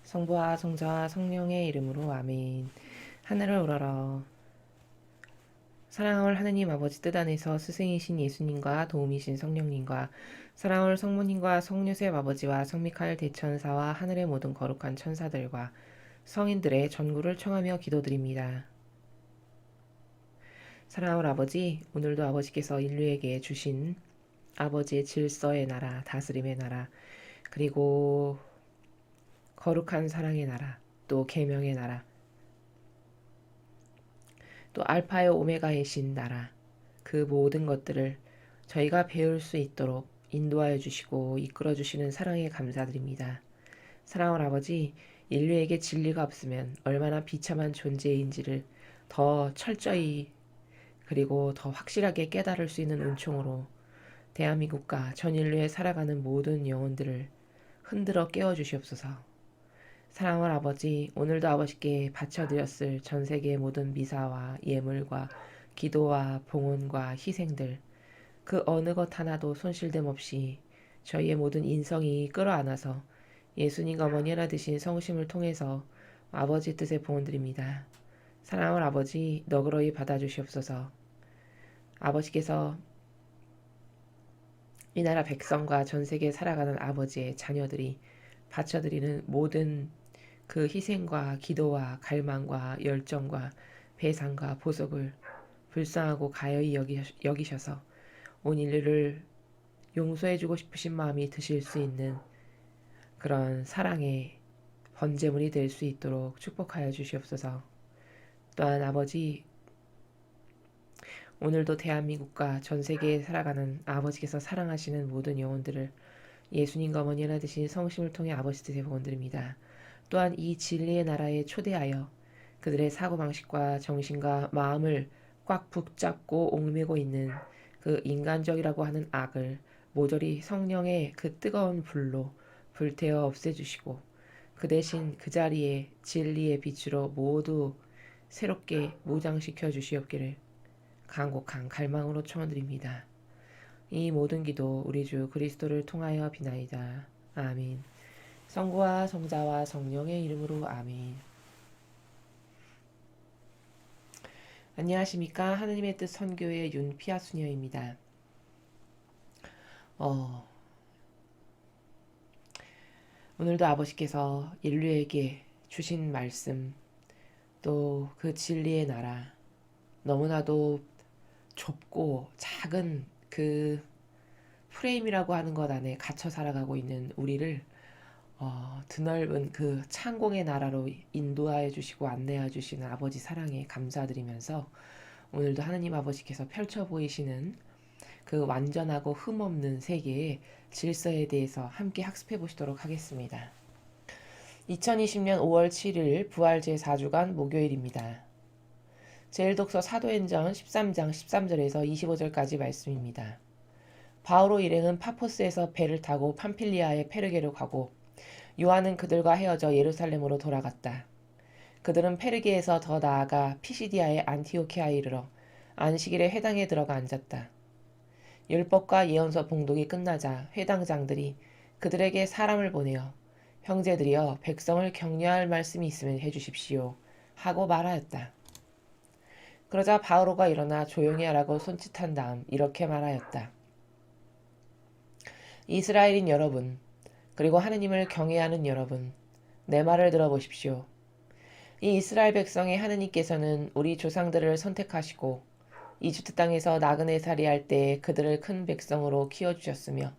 성부와 성자와 성령의 이름으로 아멘. 하늘을 우러러 사랑할 하느님 아버지 뜻 안에서 스승이신 예수님과 도움이신 성령님과 사랑할 성모님과 성요셉 아버지와 성미카엘 대천사와 하늘의 모든 거룩한 천사들과 성인들의 전구를 청하며 기도드립니다. 사랑할 아버지, 오늘도 아버지께서 인류에게 주신 아버지의 질서의 나라, 다스림의 나라, 그리고 거룩한 사랑의 나라, 또 계명의 나라, 또 알파의 오메가이신 나라, 그 모든 것들을 저희가 배울 수 있도록 인도하여 주시고 이끌어 주시는 사랑에 감사드립니다. 사랑하는 아버지, 인류에게 진리가 없으면 얼마나 비참한 존재인지를 더 철저히 그리고 더 확실하게 깨달을 수 있는 은총으로 대한민국과 전 인류에 살아가는 모든 영혼들을 흔들어 깨워주시옵소서. 사랑하는 아버지, 오늘도 아버지께 바쳐드렸을 전 세계의 모든 미사와 예물과 기도와 봉헌과 희생들, 그 어느 것 하나도 손실됨 없이 저희의 모든 인성이 끌어안아서 예수님과 어머니 하나 되신 성심을 통해서 아버지 뜻에 봉헌드립니다. 사랑하는 아버지, 너그러이 받아주시옵소서. 아버지께서 이 나라 백성과 전 세계에 살아가는 아버지의 자녀들이 바쳐드리는 모든 그 희생과 기도와 갈망과 열정과 배상과 보석을 불쌍하고 가여이 여기셔서 온 인류를 용서해주고 싶으신 마음이 드실 수 있는 그런 사랑의 번제물이 될 수 있도록 축복하여 주시옵소서. 또한 아버지, 오늘도 대한민국과 전 세계에 살아가는 아버지께서 사랑하시는 모든 영혼들을 예수님과 어머니 하나 되신 성심을 통해 아버지 뜻에 복원드립니다. 또한 이 진리의 나라에 초대하여 그들의 사고방식과 정신과 마음을 꽉 붙잡고 옥매고 있는 그 인간적이라고 하는 악을 모조리 성령의 그 뜨거운 불로 불태워 없애주시고 그 대신 그 자리에 진리의 빛으로 모두 새롭게 무장시켜 주시옵기를 간곡한 갈망으로 청원드립니다. 이 모든 기도 우리 주 그리스도를 통하여 비나이다. 아멘. 성부와 성자와 성령의 이름으로 아멘. 안녕하십니까. 하느님의 뜻 선교의 윤피아수녀입니다. 오늘도 아버지께서 인류에게 주신 말씀, 또 그 진리의 나라, 너무나도 좁고 작은 그 프레임이라고 하는 것 안에 갇혀 살아가고 있는 우리를 드넓은 그 창공의 나라로 인도하여 주시고 안내하여 주시는 아버지 사랑에 감사드리면서 오늘도 하느님 아버지께서 펼쳐 보이시는 그 완전하고 흠없는 세계의 질서에 대해서 함께 학습해 보시도록 하겠습니다. 2020년 5월 7일 부활 제4주간 목요일입니다. 제1독서 사도행전 13장 13절에서 25절까지 말씀입니다. 바오로 일행은 파포스에서 배를 타고 팜필리아의 페르게로 가고 요한은 그들과 헤어져 예루살렘으로 돌아갔다. 그들은 페르게에서 더 나아가 피시디아의 안티오키아에 이르러 안식일에 회당에 들어가 앉았다. 율법과 예언서 봉독이 끝나자 회당장들이 그들에게 사람을 보내어 형제들이여 백성을 격려할 말씀이 있으면 해주십시오 하고 말하였다. 그러자 바오로가 일어나 조용히 하라고 손짓한 다음 이렇게 말하였다. 이스라엘인 여러분, 그리고 하느님을 경외하는 여러분, 내 말을 들어보십시오. 이 이스라엘 백성의 하느님께서는 우리 조상들을 선택하시고 이집트 땅에서 나그네 살이할 때에 그들을 큰 백성으로 키워주셨으며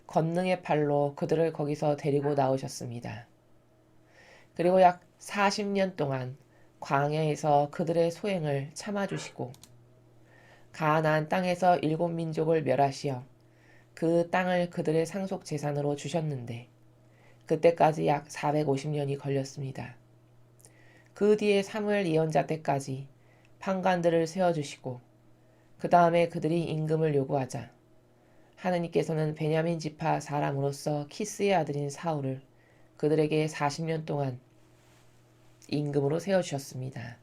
권능의 팔로 그들을 거기서 데리고 나오셨습니다. 그리고 약 40년 동안 광야에서 그들의 소행을 참아주시고 가나안 땅에서 7민족을 멸하시어 그 땅을 그들의 상속 재산으로 주셨는데 그때까지 약 450년이 걸렸습니다. 그 뒤에 사무엘 예언자 때까지 판관들을 세워주시고 그 다음에 그들이 임금을 요구하자 하느님께서는 베냐민 지파 사람으로서 키스의 아들인 사울을 그들에게 40년 동안 임금으로 세워주셨습니다.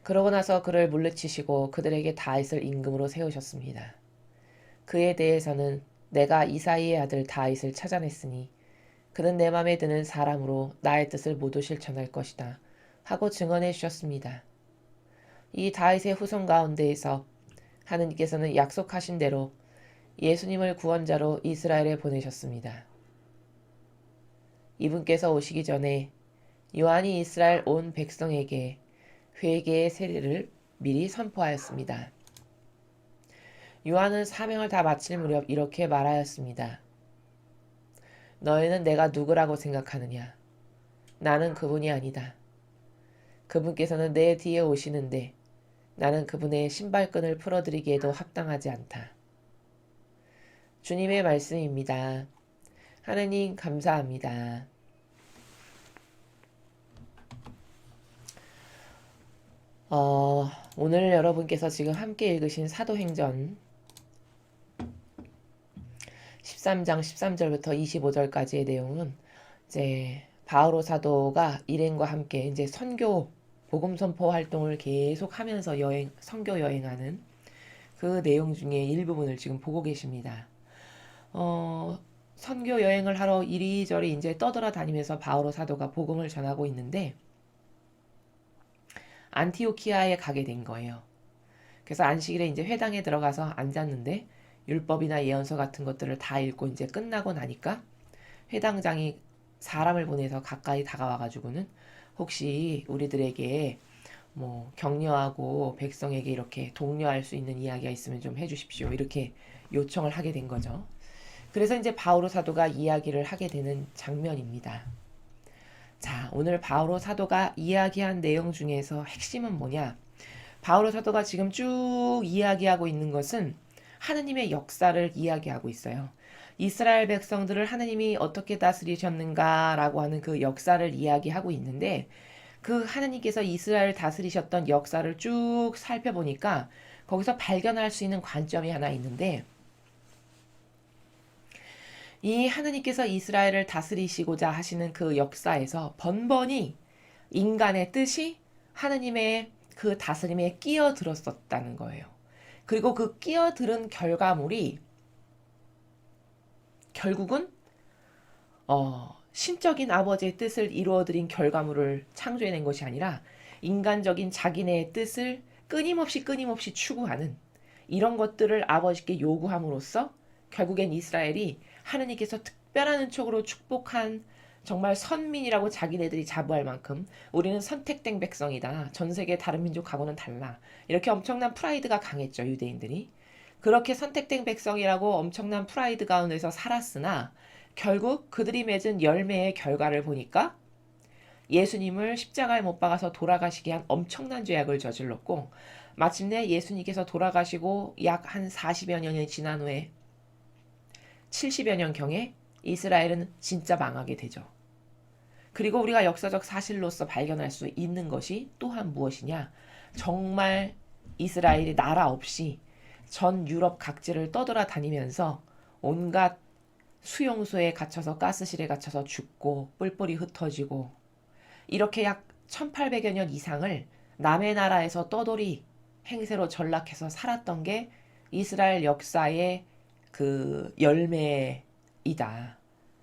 그러고 나서 그를 물리치시고 그들에게 다윗을 임금으로 세우셨습니다. 그에 대해서는 내가 이사이의 아들 다윗을 찾아냈으니 그는 내 맘에 드는 사람으로 나의 뜻을 모두 실천할 것이다. 하고 증언해 주셨습니다. 이 다윗의 후손 가운데에서 하느님께서는 약속하신 대로 예수님을 구원자로 이스라엘에 보내셨습니다. 이분께서 오시기 전에 요한이 이스라엘 온 백성에게 회개의 세례를 미리 선포하였습니다. 요한은 사명을 다 마칠 무렵 이렇게 말하였습니다. 너희는 내가 누구라고 생각하느냐? 나는 그분이 아니다. 그분께서는 내 뒤에 오시는데 나는 그분의 신발끈을 풀어드리기에도 합당하지 않다. 주님의 말씀입니다. 하느님 감사합니다. 오늘 여러분께서 지금 함께 읽으신 사도행전 13장 13절부터 25절까지의 내용은 이제 바오로 사도가 일행과 함께 이제 선교 복음 선포 활동을 계속 하면서 선교 여행하는 그 내용 중에 일부분을 지금 보고 계십니다. 선교 여행을 하러 이리저리 이제 떠돌아다니면서 바오로 사도가 복음을 전하고 있는데 안티오키아에 가게 된 거예요. 그래서 안식일에 이제 회당에 들어가서 앉았는데 율법이나 예언서 같은 것들을 다 읽고 이제 끝나고 나니까 회당장이 사람을 보내서 가까이 다가와가지고는 혹시 우리들에게 뭐 격려하고 백성에게 이렇게 독려할 수 있는 이야기가 있으면 좀 해주십시오. 이렇게 요청을 하게 된 거죠. 그래서 이제 바오로 사도가 이야기를 하게 되는 장면입니다. 자, 오늘 바오로 사도가 이야기한 내용 중에서 핵심은 뭐냐? 바오로 사도가 지금 쭉 이야기하고 있는 것은 하느님의 역사를 이야기하고 있어요. 이스라엘 백성들을 하느님이 어떻게 다스리셨는가라고 하는 그 역사를 이야기하고 있는데 그 하느님께서 이스라엘을 다스리셨던 역사를 쭉 살펴보니까 거기서 발견할 수 있는 관점이 하나 있는데 이 하느님께서 이스라엘을 다스리시고자 하시는 그 역사에서 번번이 인간의 뜻이 하느님의 그 다스림에 끼어들었었다는 거예요. 그리고 그 끼어들은 결과물이 결국은 신적인 아버지의 뜻을 이루어드린 결과물을 창조해낸 것이 아니라 인간적인 자기네의 뜻을 끊임없이 추구하는 이런 것들을 아버지께 요구함으로써 결국엔 이스라엘이 하느님께서 특별한 은총으로 축복한 정말 선민이라고 자기네들이 자부할 만큼 우리는 선택된 백성이다. 전 세계 다른 민족하고는 달라. 이렇게 엄청난 프라이드가 강했죠. 유대인들이. 그렇게 선택된 백성이라고 엄청난 프라이드 가운데서 살았으나 결국 그들이 맺은 열매의 결과를 보니까 예수님을 십자가에 못 박아서 돌아가시게 한 엄청난 죄악을 저질렀고 마침내 예수님께서 돌아가시고 약 한 40여 년이 지난 후에 70여 년경에 이스라엘은 진짜 망하게 되죠. 그리고 우리가 역사적 사실로서 발견할 수 있는 것이 또한 무엇이냐? 정말 이스라엘이 나라 없이 전 유럽 각지를 떠돌아다니면서 온갖 수용소에 갇혀서 가스실에 갇혀서 죽고 뿔뿔이 흩어지고 이렇게 약 1800여 년 이상을 남의 나라에서 떠돌이 행세로 전락해서 살았던 게 이스라엘 역사의 그 열매이다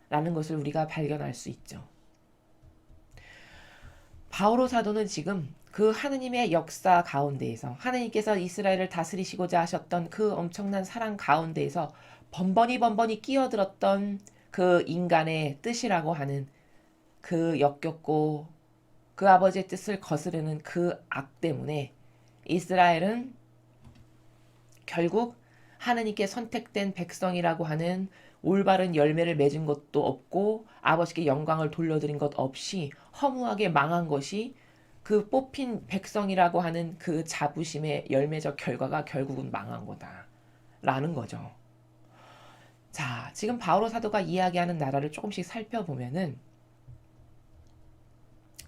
라는 것을 우리가 발견할 수 있죠. 바오로 사도는 지금 그 하느님의 역사 가운데에서 하느님께서 이스라엘을 다스리시고자 하셨던 그 엄청난 사랑 가운데에서 번번이 끼어들었던 그 인간의 뜻이라고 하는 그 역겹고 그 아버지의 뜻을 거스르는 그 악 때문에 이스라엘은 결국 하느님께 선택된 백성이라고 하는 올바른 열매를 맺은 것도 없고 아버지께 영광을 돌려드린 것 없이 허무하게 망한 것이 그 뽑힌 백성이라고 하는 그 자부심의 열매적 결과가 결국은 망한 거다라는 거죠. 자, 지금 바오로 사도가 이야기하는 나라를 조금씩 살펴보면은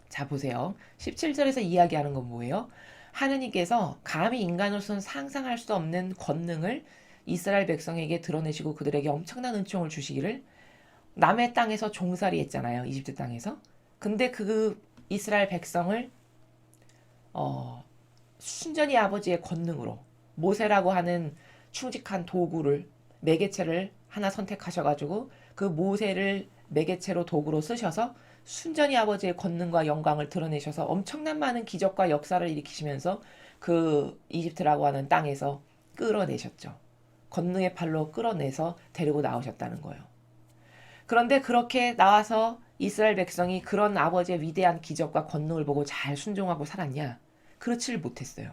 자 보세요. 17절에서 이야기하는 건 뭐예요? 하느님께서 감히 인간으로서는 상상할 수 없는 권능을 이스라엘 백성에게 드러내시고 그들에게 엄청난 은총을 주시기를 남의 땅에서 종살이 했잖아요. 이집트 땅에서. 근데 그 이스라엘 백성을 순전히 아버지의 권능으로 모세라고 하는 충직한 도구를 매개체를 하나 선택하셔가지고 그 모세를 매개체로 도구로 쓰셔서 순전히 아버지의 권능과 영광을 드러내셔서 엄청난 많은 기적과 역사를 일으키시면서 그 이집트라고 하는 땅에서 끌어내셨죠. 권능의 팔로 끌어내서 데리고 나오셨다는 거예요. 그런데 그렇게 나와서 이스라엘 백성이 그런 아버지의 위대한 기적과 권능을 보고 잘 순종하고 살았냐? 그렇지를 못했어요.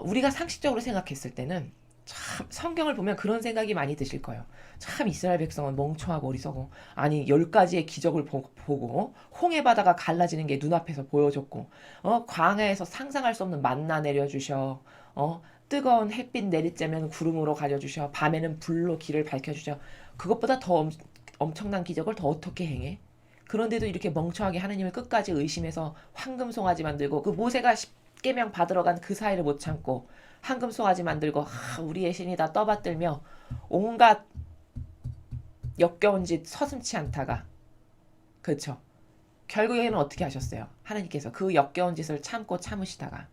우리가 상식적으로 생각했을 때는 참 성경을 보면 그런 생각이 많이 드실 거예요. 참 이스라엘 백성은 멍청하고 어리석고 아니 10가지의 기적을 보고 홍해 바다가 갈라지는 게 눈앞에서 보여줬고 광야에서 상상할 수 없는 만나 내려주셔 뜨거운 햇빛 내리쬐면 구름으로 가려주셔 밤에는 불로 길을 밝혀주셔 그것보다 더 엄청난 기적을 더 어떻게 행해? 그런데도 이렇게 멍청하게 하느님을 끝까지 의심해서 황금 송아지 만들고 그 모세가 십계명 받으러 간 그 사이를 못 참고 황금 송아지 만들고 우리의 신이다 떠받들며 온갖 역겨운 짓 서슴치 않다가 그렇죠. 결국에는 어떻게 하셨어요? 하나님께서 그 역겨운 짓을 참고 참으시다가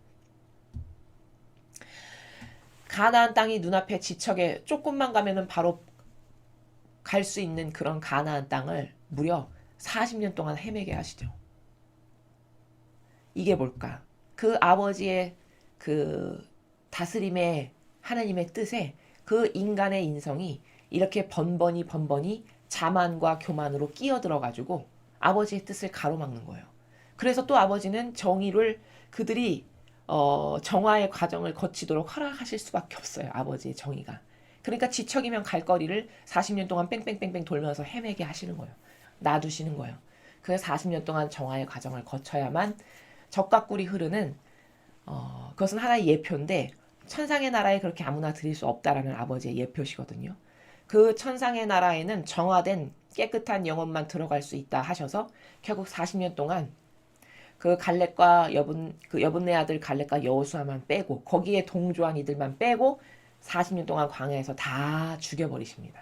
가나안 땅이 눈앞에 지척에 조금만 가면은 바로 갈 수 있는 그런 가나안 땅을 무려 40년 동안 헤매게 하시죠. 이게 뭘까? 그 아버지의 그 다스림의 하나님의 뜻에 그 인간의 인성이 이렇게 번번이 자만과 교만으로 끼어들어가지고 아버지의 뜻을 가로막는 거예요. 그래서 또 아버지는 정의를 그들이 정화의 과정을 거치도록 허락하실 수밖에 없어요. 아버지의 정의가. 그러니까 지척이면 갈 거리를 40년 동안 뺑뺑뺑뺑 돌면서 헤매게 하시는 거예요. 놔두시는 거예요. 그래서 40년 동안 정화의 과정을 거쳐야만 적과 꿀이 흐르는 그것은 하나의 예표인데 천상의 나라에 그렇게 아무나 드릴 수 없다라는 아버지의 예표시거든요. 그 천상의 나라에는 정화된 깨끗한 영혼만 들어갈 수 있다 하셔서 결국 40년 동안 그 갈렙과 여분네 아들 갈렙과 여호수아만 빼고 거기에 동조한 이들만 빼고 40년 동안 광야에서 다 죽여버리십니다.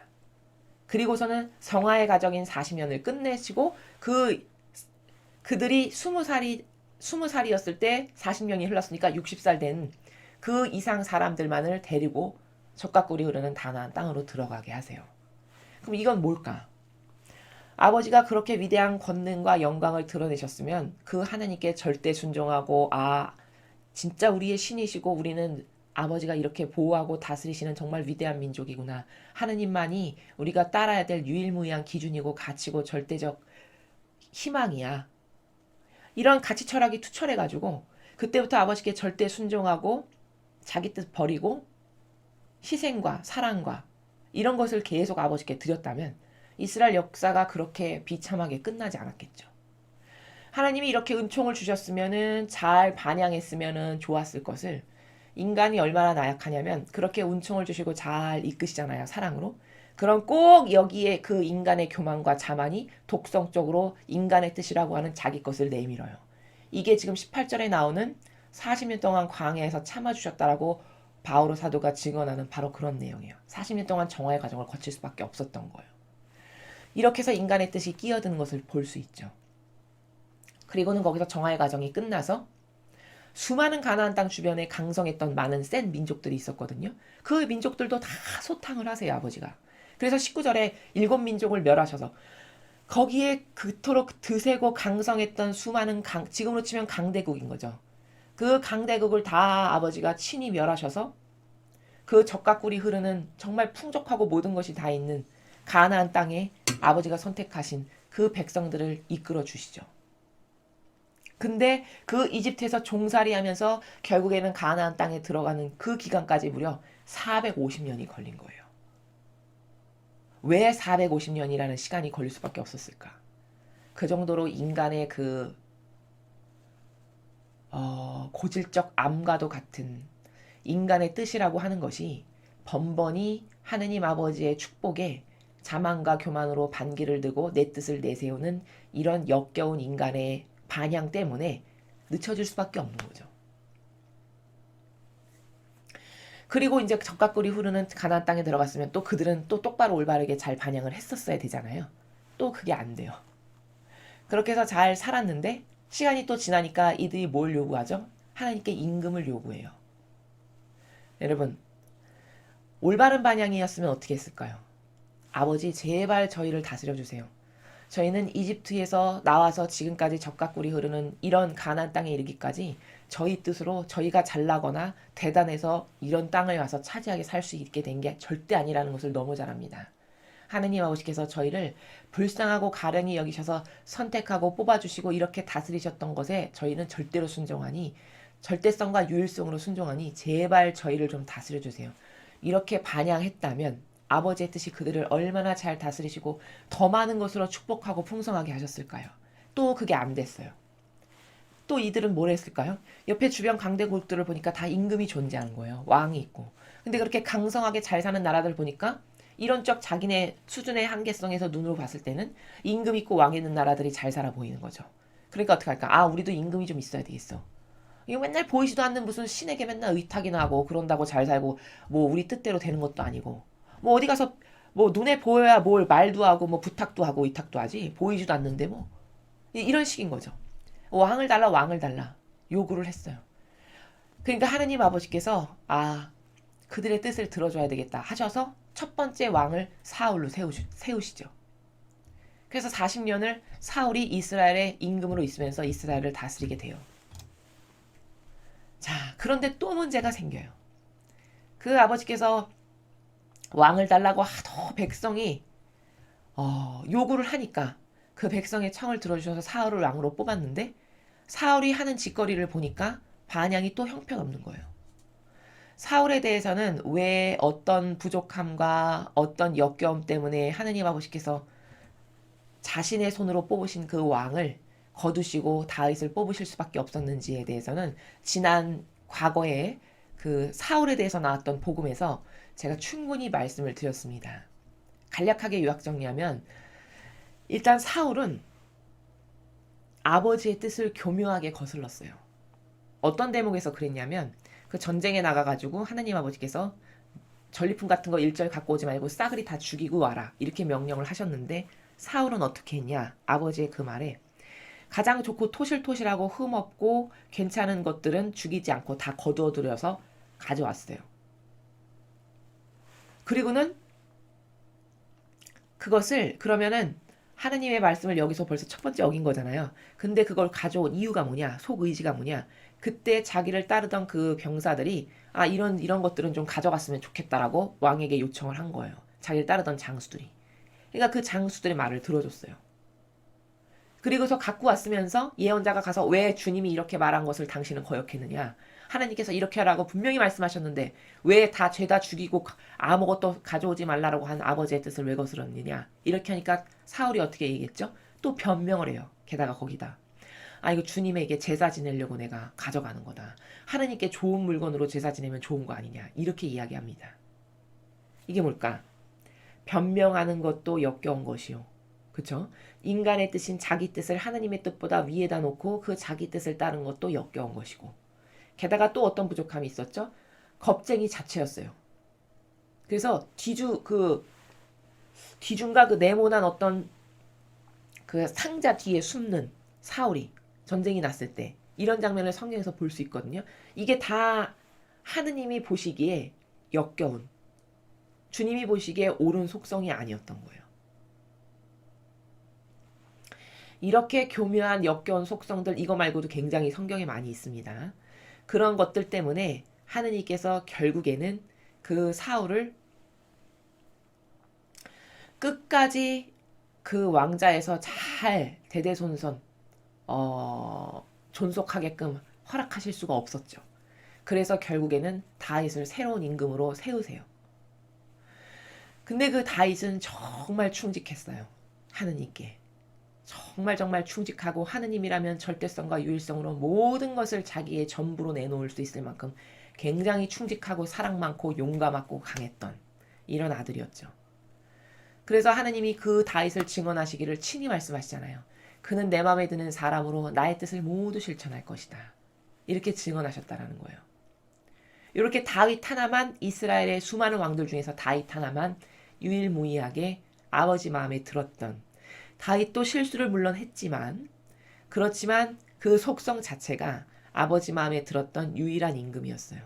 그리고서는 성화의 가정인 40년을 끝내시고 그들이 20살이었을 때 40년이 흘렀으니까 60살 된 그 이상 사람들만을 데리고 적과 꿀이 흐르는 가나안 땅으로 들어가게 하세요. 그럼 이건 뭘까? 아버지가 그렇게 위대한 권능과 영광을 드러내셨으면 그 하나님께 절대 순종하고 진짜 우리의 신이시고 우리는 아버지가 이렇게 보호하고 다스리시는 정말 위대한 민족이구나. 하느님만이 우리가 따라야 될 유일무이한 기준이고 가치고 절대적 희망이야. 이런 가치 철학이 투철해가지고 그때부터 아버지께 절대 순종하고 자기 뜻 버리고 희생과 사랑과 이런 것을 계속 아버지께 드렸다면 이스라엘 역사가 그렇게 비참하게 끝나지 않았겠죠. 하나님이 이렇게 은총을 주셨으면은 잘 반영했으면은 좋았을 것을 인간이 얼마나 나약하냐면 그렇게 은총을 주시고 잘 이끄시잖아요. 사랑으로. 그럼 꼭 여기에 그 인간의 교만과 자만이 독성적으로 인간의 뜻이라고 하는 자기 것을 내밀어요. 이게 지금 18절에 나오는 40년 동안 광야에서 참아주셨다라고 바오로 사도가 증언하는 바로 그런 내용이에요. 40년 동안 정화의 과정을 거칠 수밖에 없었던 거예요. 이렇게 해서 인간의 뜻이 끼어드는 것을 볼 수 있죠. 그리고는 거기서 정화의 과정이 끝나서 수많은 가나안 땅 주변에 강성했던 많은 센 민족들이 있었거든요. 그 민족들도 다 소탕을 하세요, 아버지가. 그래서 19절에 7민족을 멸하셔서 거기에 그토록 드세고 강성했던 수많은 지금으로 치면 강대국인 거죠. 그 강대국을 다 아버지가 친히 멸하셔서 그 젖과 꿀이 흐르는 정말 풍족하고 모든 것이 다 있는 가나안 땅에 아버지가 선택하신 그 백성들을 이끌어 주시죠. 근데 그 이집트에서 종살이 하면서 결국에는 가나안 땅에 들어가는 그 기간까지 무려 450년이 걸린 거예요. 왜 450년이라는 시간이 걸릴 수밖에 없었을까? 그 정도로 인간의 그 고질적 암과도 같은 인간의 뜻이라고 하는 것이 번번이 하느님 아버지의 축복에 자만과 교만으로 반기를 들고 내 뜻을 내세우는 이런 역겨운 인간의 반향 때문에 늦춰질 수밖에 없는 거죠. 그리고 이제 젖과 꿀이 흐르는 가나안 땅에 들어갔으면 또 그들은 또 똑바로 올바르게 잘 반영을 했었어야 되잖아요. 또 그게 안 돼요. 그렇게 해서 잘 살았는데 시간이 또 지나니까 이들이 뭘 요구하죠? 하나님께 임금을 요구해요. 여러분, 올바른 반향이었으면 어떻게 했을까요? 아버지 제발 저희를 다스려 주세요. 저희는 이집트에서 나와서 지금까지 젖과 꿀이 흐르는 이런 가나안 땅에 이르기까지 저희 뜻으로 저희가 잘나거나 대단해서 이런 땅을 와서 차지하게 살 수 있게 된 게 절대 아니라는 것을 너무 잘 압니다. 하느님 아버지께서 저희를 불쌍하고 가련히 여기셔서 선택하고 뽑아주시고 이렇게 다스리셨던 것에 저희는 절대로 순종하니, 절대성과 유일성으로 순종하니 제발 저희를 좀 다스려주세요. 이렇게 반향했다면 아버지의 뜻이 그들을 얼마나 잘 다스리시고 더 많은 것으로 축복하고 풍성하게 하셨을까요? 또 그게 안 됐어요. 또 이들은 뭘 했을까요? 옆에 주변 강대국들을 보니까 다 임금이 존재하는 거예요. 왕이 있고. 근데 그렇게 강성하게 잘 사는 나라들 보니까 이런 쪽 자기네 수준의 한계성에서 눈으로 봤을 때는 임금 있고 왕 있는 나라들이 잘 살아 보이는 거죠. 그러니까 어떻게 할까? 아, 우리도 임금이 좀 있어야 되겠어. 이거 맨날 보이지도 않는 무슨 신에게 맨날 의탁이나 하고 그런다고 잘 살고 뭐 우리 뜻대로 되는 것도 아니고 뭐 어디 가서 뭐 눈에 보여야 뭘 말도 하고 뭐 부탁도 하고 의탁도 하지 보이지도 않는데 뭐 이런 식인 거죠. 왕을 달라 왕을 달라 요구를 했어요. 그러니까 하느님 아버지께서 그들의 뜻을 들어줘야 되겠다 하셔서 첫 번째 왕을 사울로 세우시죠. 그래서 40년을 사울이 이스라엘의 임금으로 있으면서 이스라엘을 다스리게 돼요. 자, 그런데 또 문제가 생겨요. 그 아버지께서 왕을 달라고 하도 백성이 요구를 하니까 그 백성의 청을 들어주셔서 사울을 왕으로 뽑았는데 사울이 하는 짓거리를 보니까 반향이 또 형편없는 거예요. 사울에 대해서는 왜 어떤 부족함과 어떤 역겨움 때문에 하느님 아버지께서 자신의 손으로 뽑으신 그 왕을 거두시고 다윗을 뽑으실 수밖에 없었는지에 대해서는 지난 과거에 그 사울에 대해서 나왔던 복음에서 제가 충분히 말씀을 드렸습니다. 간략하게 요약 정리하면 일단 사울은 아버지의 뜻을 교묘하게 거슬렀어요. 어떤 대목에서 그랬냐면 그 전쟁에 나가가지고 하느님 아버지께서 전리품 같은 거 일절 갖고 오지 말고 싸그리 다 죽이고 와라 이렇게 명령을 하셨는데 사울은 어떻게 했냐? 아버지의 그 말에 가장 좋고 토실토실하고 흠없고 괜찮은 것들은 죽이지 않고 다 거두어들여서 가져왔어요. 그리고는 그것을 그러면은 하느님의 말씀을 여기서 벌써 첫 번째 어긴 거잖아요. 근데 그걸 가져온 이유가 뭐냐? 속의지가 뭐냐? 그때 자기를 따르던 그 병사들이 이런 것들은 좀 가져갔으면 좋겠다라고 왕에게 요청을 한 거예요. 자기를 따르던 장수들이. 그러니까 그 장수들의 말을 들어줬어요. 그리고서 갖고 왔으면서 예언자가 가서 왜 주님이 이렇게 말한 것을 당신은 거역했느냐? 하나님께서 이렇게 하라고 분명히 말씀하셨는데 왜 다 죄다 죽이고 아무것도 가져오지 말라고 한 아버지의 뜻을 왜 거스렀느냐? 이렇게 하니까 사울이 어떻게 얘기했죠? 또 변명을 해요. 게다가 거기다. 이거 주님에게 제사 지내려고 내가 가져가는 거다. 하나님께 좋은 물건으로 제사 지내면 좋은 거 아니냐? 이렇게 이야기합니다. 이게 뭘까? 변명하는 것도 역겨운 것이요. 그쵸? 인간의 뜻인 자기 뜻을 하나님의 뜻보다 위에다 놓고 그 자기 뜻을 따른 것도 역겨운 것이고 게다가 또 어떤 부족함이 있었죠? 겁쟁이 자체였어요. 그래서 뒤중가 그 네모난 어떤 그 상자 뒤에 숨는 사울이 전쟁이 났을 때 이런 장면을 성경에서 볼 수 있거든요. 이게 다 하느님이 보시기에 역겨운 주님이 보시기에 옳은 속성이 아니었던 거예요. 이렇게 교묘한 역겨운 속성들 이거 말고도 굉장히 성경에 많이 있습니다. 그런 것들 때문에 하느님께서 결국에는 그 사울을 끝까지 그 왕자에서 잘 대대손손 존속하게끔 허락하실 수가 없었죠. 그래서 결국에는 다윗을 새로운 임금으로 세우세요. 근데 그 다윗은 정말 충직했어요. 하느님께. 정말 충직하고 하느님이라면 절대성과 유일성으로 모든 것을 자기의 전부로 내놓을 수 있을 만큼 굉장히 충직하고 사랑 많고 용감하고 강했던 이런 아들이었죠. 그래서 하느님이 그 다윗을 증언하시기를 친히 말씀하시잖아요. 그는 내 마음에 드는 사람으로 나의 뜻을 모두 실천할 것이다. 이렇게 증언하셨다라는 거예요. 이렇게 다윗 하나만 이스라엘의 수많은 왕들 중에서 다윗 하나만 유일무이하게 아버지 마음에 들었던 다윗도 실수를 물론 했지만 그렇지만 그 속성 자체가 아버지 마음에 들었던 유일한 임금이었어요.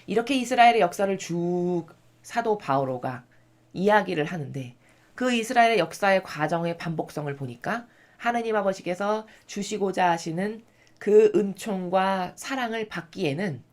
이렇게 이스라엘의 역사를 쭉 사도 바오로가 이야기를 하는데 그 이스라엘의 역사의 과정의 반복성을 보니까 하느님 아버지께서 주시고자 하시는 그 은총과 사랑을 받기에는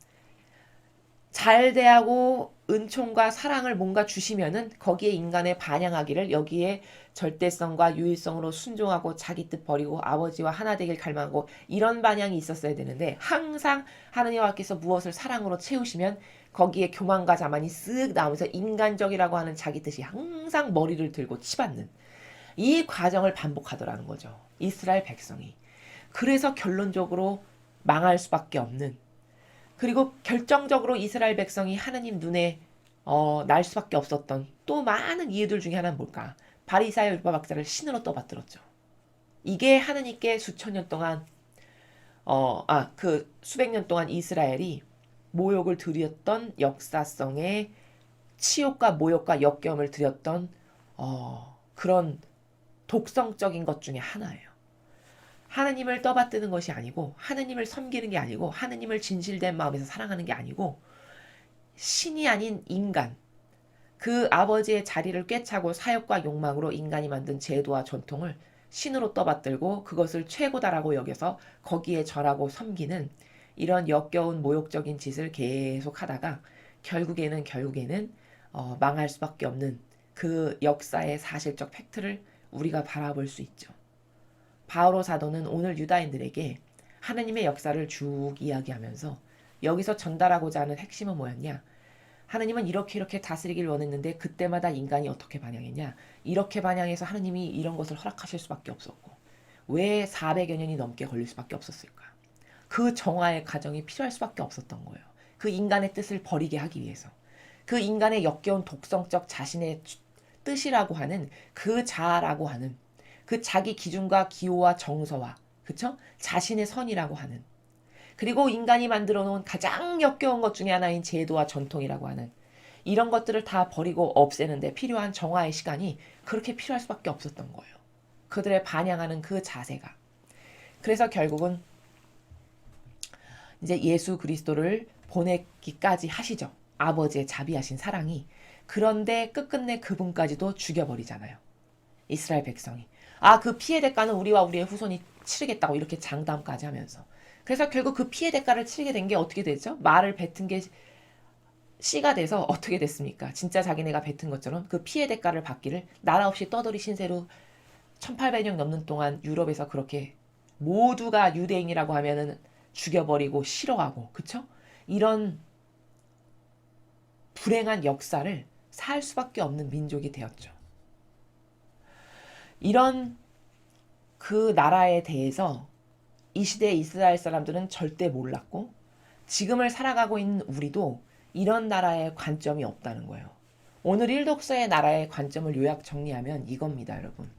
잘 대하고 은총과 사랑을 뭔가 주시면은 거기에 인간의 반영하기를 여기에 절대성과 유일성으로 순종하고 자기 뜻 버리고 아버지와 하나 되길 갈망하고 이런 반영이 있었어야 되는데 항상 하느님 아버지께서 무엇을 사랑으로 채우시면 거기에 교만과 자만이 쓱 나오면서 인간적이라고 하는 자기 뜻이 항상 머리를 들고 치받는 이 과정을 반복하더라는 거죠. 이스라엘 백성이. 그래서 결론적으로 망할 수밖에 없는, 그리고 결정적으로 이스라엘 백성이 하느님 눈에 날 수밖에 없었던 또 많은 이유들 중에 하나는 뭘까? 바리사의 율법학자를 신으로 떠받들었죠. 이게 하느님께 수천 년 동안 그 수백 년 동안 이스라엘이 모욕을 드렸던 역사성의 치욕과 모욕과 역경을 드렸던 그런 독성적인 것 중에 하나예요. 하느님을 떠받드는 것이 아니고 하느님을 섬기는 게 아니고 하느님을 진실된 마음에서 사랑하는 게 아니고 신이 아닌 인간, 그 아버지의 자리를 꿰차고 사욕과 욕망으로 인간이 만든 제도와 전통을 신으로 떠받들고 그것을 최고다라고 여겨서 거기에 절하고 섬기는 이런 역겨운 모욕적인 짓을 계속 하다가 결국에는 망할 수밖에 없는 그 역사의 사실적 팩트를 우리가 바라볼 수 있죠. 바오로 사도는 오늘 유다인들에게 하느님의 역사를 쭉 이야기하면서 여기서 전달하고자 하는 핵심은 뭐였냐? 하느님은 이렇게 다스리길 원했는데 그때마다 인간이 어떻게 반영했냐? 이렇게 반영해서 하느님이 이런 것을 허락하실 수밖에 없었고 왜 400여 년이 넘게 걸릴 수밖에 없었을까? 그 정화의 과정이 필요할 수밖에 없었던 거예요. 그 인간의 뜻을 버리게 하기 위해서. 그 인간의 역겨운 독성적 자신의 뜻이라고 하는 그 자아라고 하는 그 자기 기준과 기호와 정서와 그쵸? 자신의 선이라고 하는 그리고 인간이 만들어 놓은 가장 역겨운 것 중에 하나인 제도와 전통이라고 하는 이런 것들을 다 버리고 없애는데 필요한 정화의 시간이 그렇게 필요할 수밖에 없었던 거예요. 그들의 반영하는 그 자세가. 그래서 결국은 이제 예수 그리스도를 보내기까지 하시죠. 아버지의 자비하신 사랑이. 그런데 끝끝내 그분까지도 죽여버리잖아요. 이스라엘 백성이. 그 피해 대가는 우리와 우리의 후손이 치르겠다고 이렇게 장담까지 하면서. 그래서 결국 그 피해 대가를 치르게 된 게 어떻게 되죠? 말을 뱉은 게 씨가 돼서 어떻게 됐습니까? 진짜 자기네가 뱉은 것처럼 그 피해 대가를 받기를 나라 없이 떠돌이 신세로 1800년 넘는 동안 유럽에서 그렇게 모두가 유대인이라고 하면은 죽여버리고 싫어하고 그쵸? 이런 불행한 역사를 살 수밖에 없는 민족이 되었죠. 이런 그 나라에 대해서 이 시대의 이스라엘 사람들은 절대 몰랐고 지금을 살아가고 있는 우리도 이런 나라의 관점이 없다는 거예요. 오늘 일독서의 나라의 관점을 요약 정리하면 이겁니다, 여러분.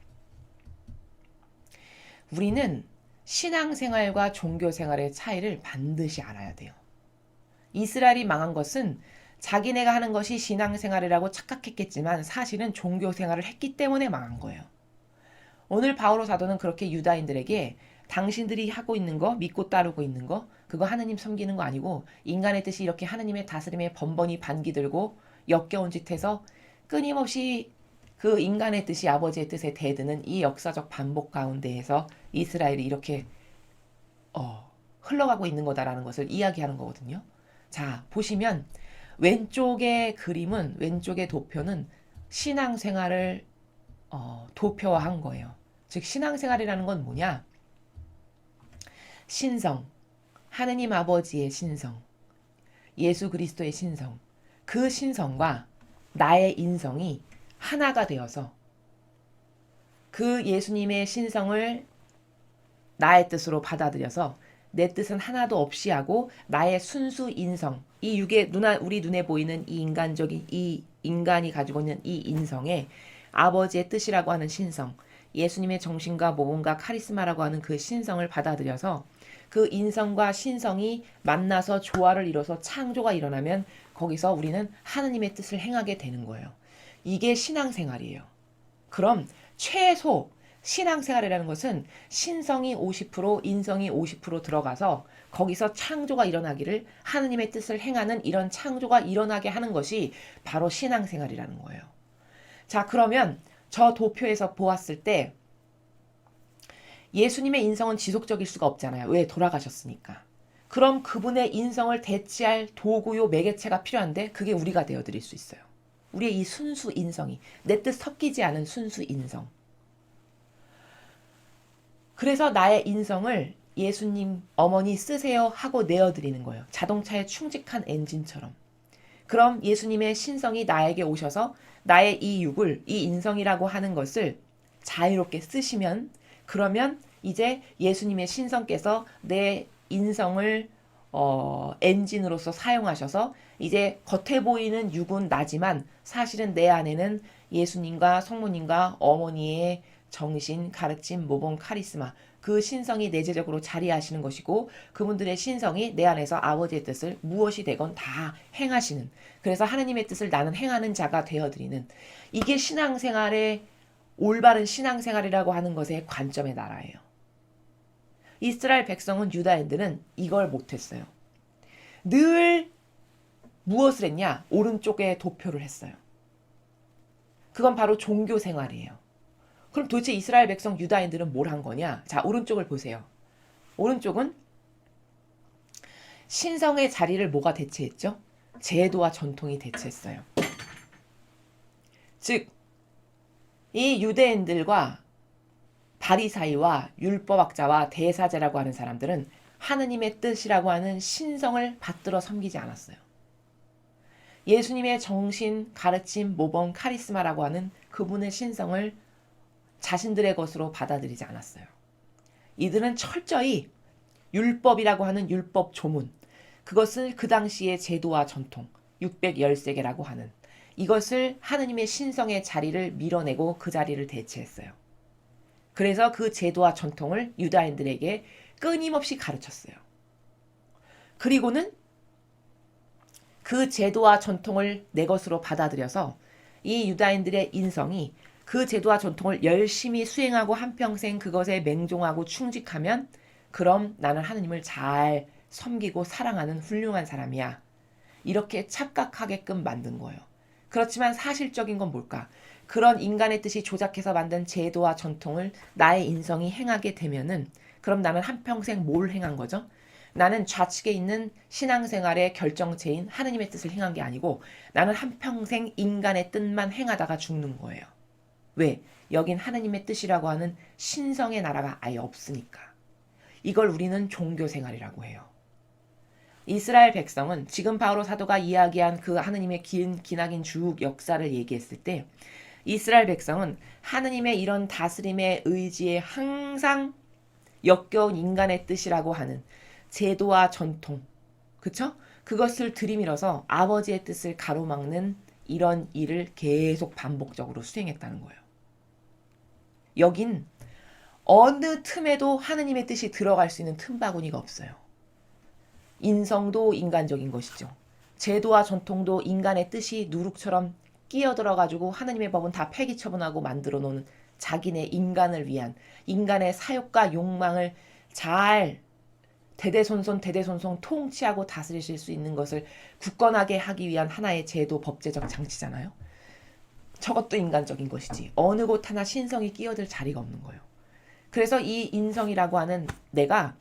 우리는 신앙생활과 종교생활의 차이를 반드시 알아야 돼요. 이스라엘이 망한 것은 자기네가 하는 것이 신앙생활이라고 착각했겠지만 사실은 종교생활을 했기 때문에 망한 거예요. 오늘 바오로 사도는 그렇게 유다인들에게 당신들이 하고 있는 거, 믿고 따르고 있는 거, 그거 하느님 섬기는 거 아니고 인간의 뜻이 이렇게 하느님의 다스림에 번번이 반기 들고 역겨운 짓 해서 끊임없이 그 인간의 뜻이 아버지의 뜻에 대드는 이 역사적 반복 가운데에서 이스라엘이 이렇게 흘러가고 있는 거다라는 것을 이야기하는 거거든요. 자, 보시면 왼쪽의 그림은, 왼쪽의 도표는 신앙생활을 도표화한 거예요. 즉 신앙생활이라는 건 뭐냐? 신성, 하느님 아버지의 신성, 예수 그리스도의 신성, 그 신성과 나의 인성이 하나가 되어서 그 예수님의 신성을 나의 뜻으로 받아들여서 내 뜻은 하나도 없이 하고 나의 순수 인성, 이 우리 눈에 보이는 이 인간적인 이 인간이 가지고 있는 이 인성에 아버지의 뜻이라고 하는 신성, 예수님의 정신과 모범과 카리스마라고 하는 그 신성을 받아들여서 그 인성과 신성이 만나서 조화를 이뤄서 창조가 일어나면 거기서 우리는 하느님의 뜻을 행하게 되는 거예요. 이게 신앙생활이에요. 그럼 최소 신앙생활이라는 것은 신성이 50%, 인성이 50% 들어가서 거기서 창조가 일어나기를 하느님의 뜻을 행하는 이런 창조가 일어나게 하는 것이 바로 신앙생활이라는 거예요. 자, 그러면 저 도표에서 보았을 때 예수님의 인성은 지속적일 수가 없잖아요. 왜? 돌아가셨으니까. 그럼 그분의 인성을 대체할 도구요 매개체가 필요한데 그게 우리가 되어드릴 수 있어요. 우리의 이 순수 인성이 내 뜻 섞이지 않은 순수 인성. 그래서 나의 인성을 예수님 어머니 쓰세요 하고 내어드리는 거예요. 자동차에 충직한 엔진처럼. 그럼 예수님의 신성이 나에게 오셔서 나의 이 육을, 이 인성이라고 하는 것을 자유롭게 쓰시면 그러면 이제 예수님의 신성께서 내 인성을 엔진으로서 사용하셔서 이제 겉에 보이는 육은 나지만 사실은 내 안에는 예수님과 성모님과 어머니의 정신, 가르침, 모범, 카리스마 그 신성이 내재적으로 자리하시는 것이고 그분들의 신성이 내 안에서 아버지의 뜻을 무엇이 되건 다 행하시는 그래서 하느님의 뜻을 나는 행하는 자가 되어드리는 이게 신앙생활의 올바른 신앙생활이라고 하는 것의 관점의 나라예요. 이스라엘 백성은 유다인들은 이걸 못했어요. 늘 무엇을 했냐? 오른쪽에 도표를 했어요. 그건 바로 종교 생활이에요. 그럼 도대체 이스라엘 백성 유다인들은 뭘 한 거냐? 자, 오른쪽을 보세요. 오른쪽은 신성의 자리를 뭐가 대체했죠? 제도와 전통이 대체했어요. 즉, 이 유대인들과 바리사이와 율법학자와 대사제라고 하는 사람들은 하느님의 뜻이라고 하는 신성을 받들어 섬기지 않았어요. 예수님의 정신, 가르침, 모범, 카리스마라고 하는 그분의 신성을 자신들의 것으로 받아들이지 않았어요. 이들은 철저히 율법이라고 하는 율법 조문, 그것을 그 당시의 제도와 전통, 613개라고 하는 이것을 하느님의 신성의 자리를 밀어내고 그 자리를 대체했어요. 그래서 그 제도와 전통을 유다인들에게 끊임없이 가르쳤어요. 그리고는 그 제도와 전통을 내 것으로 받아들여서 이 유다인들의 인성이 그 제도와 전통을 열심히 수행하고 한평생 그것에 맹종하고 충직하면 그럼 나는 하느님을 잘 섬기고 사랑하는 훌륭한 사람이야. 이렇게 착각하게끔 만든 거예요. 그렇지만 사실적인 건 뭘까? 그런 인간의 뜻이 조작해서 만든 제도와 전통을 나의 인성이 행하게 되면은 그럼 나는 한평생 뭘 행한 거죠? 나는 좌측에 있는 신앙생활의 결정체인 하느님의 뜻을 행한 게 아니고 나는 한평생 인간의 뜻만 행하다가 죽는 거예요. 왜? 여긴 하느님의 뜻이라고 하는 신성의 나라가 아예 없으니까. 이걸 우리는 종교생활이라고 해요. 이스라엘 백성은 지금 바오로 사도가 이야기한 그 하느님의 기나긴 쭉 역사를 얘기했을 때 이스라엘 백성은 하느님의 이런 다스림의 의지에 항상 역겨운 인간의 뜻이라고 하는 제도와 전통, 그쵸? 그것을 들이밀어서 아버지의 뜻을 가로막는 이런 일을 계속 반복적으로 수행했다는 거예요. 여긴 어느 틈에도 하느님의 뜻이 들어갈 수 있는 틈바구니가 없어요. 인성도 인간적인 것이죠. 제도와 전통도 인간의 뜻이 누룩처럼 끼어들어가지고 하느님의 법은 다 폐기 처분하고 만들어 놓은 자기네 인간을 위한 인간의 사욕과 욕망을 잘 대대손손 통치하고 다스리실 수 있는 것을 굳건하게 하기 위한 하나의 제도 법제적 장치잖아요. 저것도 인간적인 것이지 어느 곳 하나 신성이 끼어들 자리가 없는 거예요. 그래서 이 인성이라고 하는 내가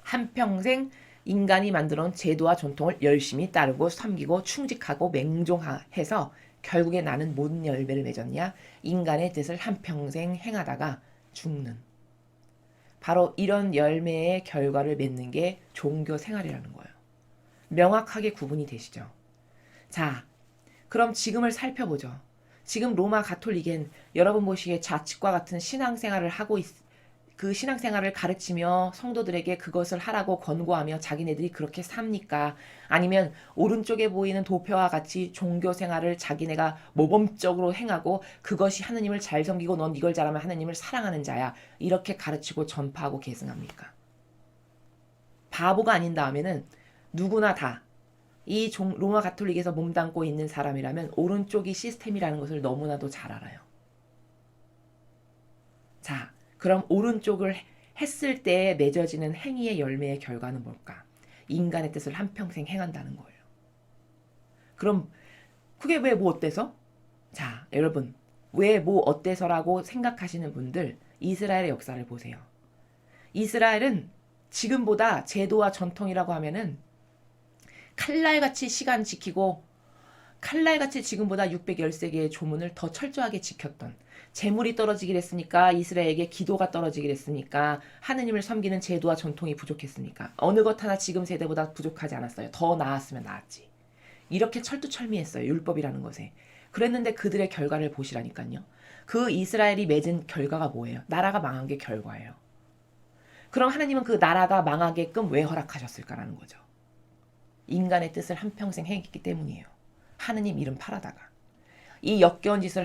한평생 인간이 만들어 놓은 제도와 전통을 열심히 따르고 섬기고 충직하고 맹종해서 결국에 나는 뭔 열매를 맺었냐? 인간의 뜻을 한평생 행하다가 죽는. 바로 이런 열매의 결과를 맺는 게 종교 생활이라는 거예요. 명확하게 구분이 되시죠? 자, 그럼 지금을 살펴보죠. 지금 로마 가톨릭엔 여러분 보시기에 좌측과 같은 신앙생활을 하고 그 신앙생활을 가르치며 성도들에게 그것을 하라고 권고하며 자기네들이 그렇게 삽니까? 아니면 오른쪽에 보이는 도표와 같이 종교생활을 자기네가 모범적으로 행하고 그것이 하느님을 잘 섬기고 넌 이걸 잘하면 하느님을 사랑하는 자야. 이렇게 가르치고 전파하고 계승합니까? 바보가 아닌 다음에는 누구나 다 이 로마 가톨릭에서 몸담고 있는 사람이라면 오른쪽이 시스템이라는 것을 너무나도 잘 알아요. 그럼 오른쪽을 했을 때 맺어지는 행위의 열매의 결과는 뭘까? 인간의 뜻을 한평생 행한다는 거예요. 그럼 그게 왜 뭐 어때서? 자, 여러분, 왜 뭐 어때서라고 생각하시는 분들 이스라엘의 역사를 보세요. 이스라엘은 지금보다 제도와 전통이라고 하면은 칼날같이 시간 지키고 칼날같이 지금보다 613개의 조문을 더 철저하게 지켰던, 재물이 떨어지기를 했으니까 이스라엘에게 기도가 떨어지기를 했으니까 하느님을 섬기는 제도와 전통이 부족했으니까 어느 것 하나 지금 세대보다 부족하지 않았어요. 더 나았으면 나았지. 이렇게 철두철미했어요. 율법이라는 것에. 그랬는데 그들의 결과를 보시라니까요. 그 이스라엘이 맺은 결과가 뭐예요? 나라가 망한 게 결과예요. 그럼 하나님은 그 나라가 망하게끔 왜 허락하셨을까라는 거죠. 인간의 뜻을 한평생 행했기 때문이에요. 하느님 이름 팔아다가. 이 역겨운 짓을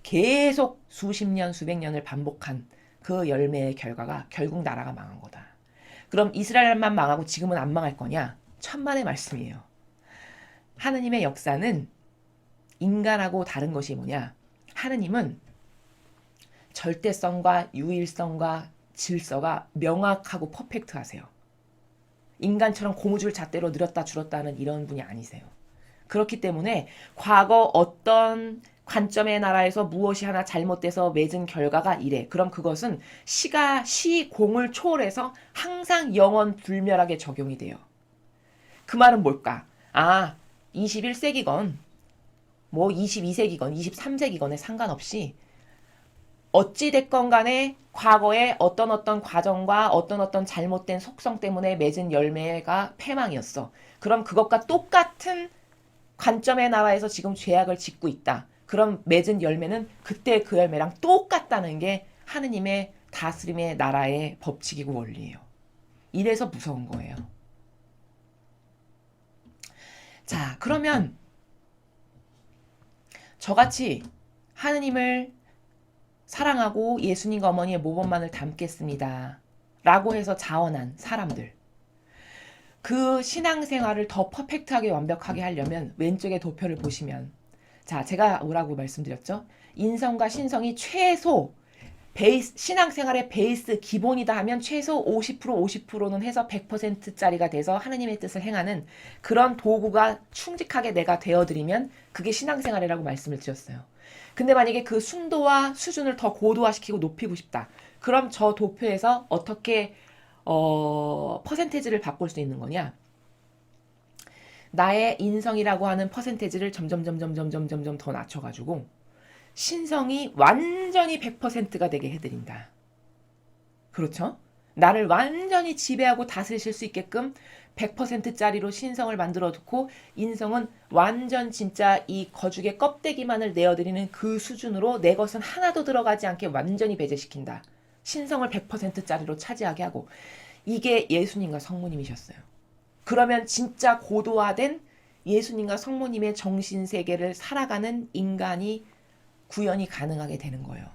계속 수십 년, 수백 년을 반복한 그 열매의 결과가 결국 나라가 망한 거다. 그럼 이스라엘만 망하고 지금은 안 망할 거냐? 천만의 말씀이에요. 하느님의 역사는 인간하고 다른 것이 뭐냐? 하느님은 절대성과 유일성과 질서가 명확하고 퍼펙트하세요. 인간처럼 고무줄 잣대로 늘었다 줄었다 하는 이런 분이 아니세요. 그렇기 때문에 과거 어떤 관점의 나라에서 무엇이 하나 잘못돼서 맺은 결과가 이래. 그럼 그것은 시공을 초월해서 항상 영원 불멸하게 적용이 돼요. 그 말은 뭘까? 21세기건 뭐 22세기건 23세기건에 상관없이 어찌됐건 간에 과거에 어떤 과정과 어떤 잘못된 속성 때문에 맺은 열매가 패망이었어. 그럼 그것과 똑같은 관점의 나라에서 지금 죄악을 짓고 있다. 그럼 맺은 열매는 그때 그 열매랑 똑같다는 게 하느님의 다스림의 나라의 법칙이고 원리예요. 이래서 무서운 거예요. 자, 그러면 저같이 하느님을 사랑하고 예수님과 어머니의 모범만을 담겠습니다. 라고 해서 자원한 사람들. 그 신앙생활을 더 퍼펙트하게 완벽하게 하려면 왼쪽의 도표를 보시면, 자, 제가 뭐라고 말씀드렸죠? 인성과 신성이 최소 신앙생활의 베이스 기본이다 하면 최소 50%는 해서 100%짜리가 돼서 하느님의 뜻을 행하는 그런 도구가 충직하게 내가 되어드리면 그게 신앙생활이라고 말씀을 드렸어요. 근데 만약에 그 순도와 수준을 더 고도화시키고 높이고 싶다. 그럼 저 도표에서 어떻게 퍼센테이지를 바꿀 수 있는 거냐? 나의 인성이라고 하는 퍼센테이지를 점점 더 낮춰가지고 신성이 완전히 100%가 되게 해드린다. 그렇죠? 나를 완전히 지배하고 다스리실 수 있게끔 100%짜리로 신성을 만들어 두고 인성은 완전 진짜 이 거죽의 껍데기만을 내어드리는 그 수준으로 내 것은 하나도 들어가지 않게 완전히 배제시킨다. 신성을 100%짜리로 차지하게 하고. 이게 예수님과 성모님이셨어요. 그러면 진짜 고도화된 예수님과 성모님의 정신세계를 살아가는 인간이 구현이 가능하게 되는 거예요.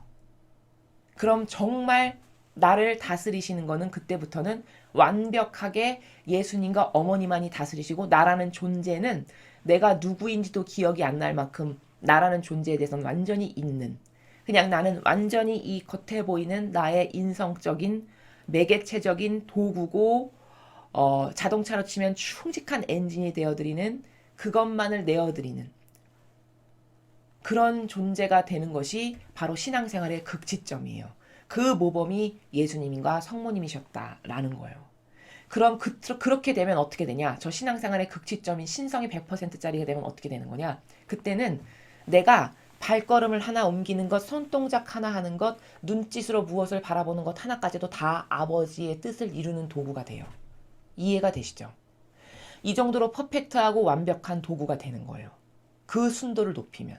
그럼 정말 나를 다스리시는 거는 그때부터는 완벽하게 예수님과 어머니만이 다스리시고 나라는 존재는 내가 누구인지도 기억이 안 날 만큼 나라는 존재에 대해서는 완전히 있는, 그냥 나는 완전히 이 겉에 보이는 나의 인성적인 매개체적인 도구고 자동차로 치면 충직한 엔진이 되어드리는 그것만을 내어드리는 그런 존재가 되는 것이 바로 신앙생활의 극치점이에요. 그 모범이 예수님과 성모님이셨다라는 거예요. 그럼 그렇게 되면 어떻게 되냐? 저 신앙생활의 극치점인 신성이 100%짜리가 되면 어떻게 되는 거냐? 그때는 내가 발걸음을 하나 옮기는 것, 손동작 하나 하는 것, 눈짓으로 무엇을 바라보는 것 하나까지도 다 아버지의 뜻을 이루는 도구가 돼요. 이해가 되시죠? 이 정도로 퍼펙트하고 완벽한 도구가 되는 거예요. 그 순도를 높이면.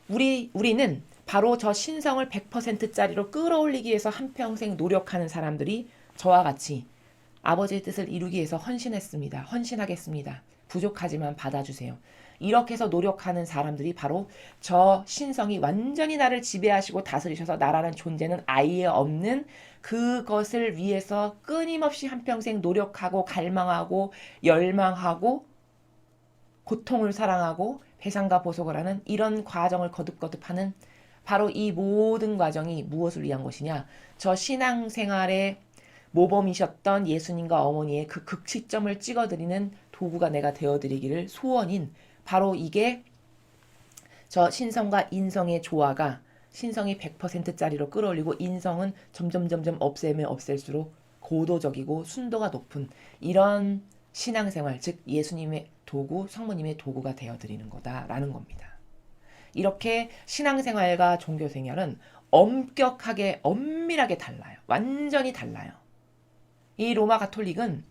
우리는 바로 저 신성을 100%짜리로 끌어올리기 위해서 한평생 노력하는 사람들이 저와 같이 아버지의 뜻을 이루기 위해서 헌신했습니다. 헌신하겠습니다. 부족하지만 받아주세요. 이렇게 해서 노력하는 사람들이 바로 저 신성이 완전히 나를 지배하시고 다스리셔서 나라는 존재는 아예 없는 그것을 위해서 끊임없이 한평생 노력하고 갈망하고 열망하고 고통을 사랑하고 배상과 보속을 하는 이런 과정을 거듭거듭하는 바로 이 모든 과정이 무엇을 위한 것이냐? 저 신앙생활의 모범이셨던 예수님과 어머니의 그 극치점을 찍어드리는 도구가 내가 되어드리기를 소원인, 바로 이게 저 신성과 인성의 조화가 신성이 100%짜리로 끌어올리고 인성은 점점 없애면 없앨수록 고도적이고 순도가 높은 이런 신앙생활, 즉 예수님의 도구, 성모님의 도구가 되어드리는 거다라는 겁니다. 이렇게 신앙생활과 종교생활은 엄격하게 엄밀하게 달라요. 완전히 달라요. 이 로마 가톨릭은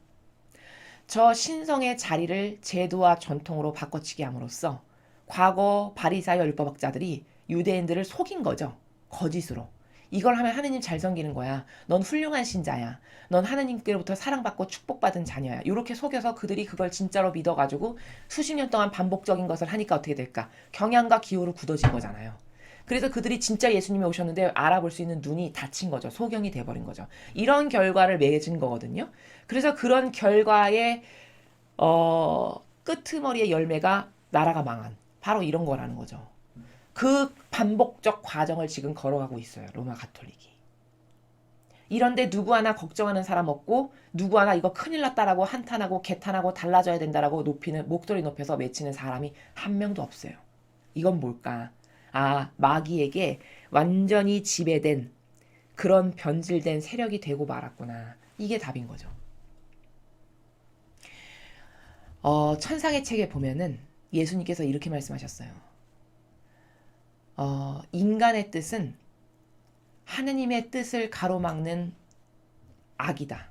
저 신성의 자리를 제도와 전통으로 바꿔치기 함으로써 과거 바리사의 율법학자들이 유대인들을 속인 거죠. 거짓으로. 이걸 하면 하느님 잘 섬기는 거야. 넌 훌륭한 신자야. 넌 하느님께로부터 사랑받고 축복받은 자녀야. 이렇게 속여서 그들이 그걸 진짜로 믿어가지고 수십 년 동안 반복적인 것을 하니까 어떻게 될까? 경향과 기호로 굳어진 거잖아요. 그래서 그들이 진짜 예수님이 오셨는데 알아볼 수 있는 눈이 닫힌 거죠. 소경이 돼버린 거죠. 이런 결과를 맺은 거거든요. 그래서 그런 결과의 끄트머리의 열매가 나라가 망한 바로 이런 거라는 거죠. 그 반복적 과정을 지금 걸어가고 있어요. 로마 가톨릭이. 이런데 누구 하나 걱정하는 사람 없고 누구 하나 이거 큰일 났다라고 한탄하고 개탄하고 달라져야 된다라고 높이는 목소리 높여서 외치는 사람이 한 명도 없어요. 이건 뭘까? 아, 마귀에게 완전히 지배된 그런 변질된 세력이 되고 말았구나. 이게 답인 거죠. 천상의 책에 보면은 예수님께서 이렇게 말씀하셨어요. 인간의 뜻은 하느님의 뜻을 가로막는 악이다.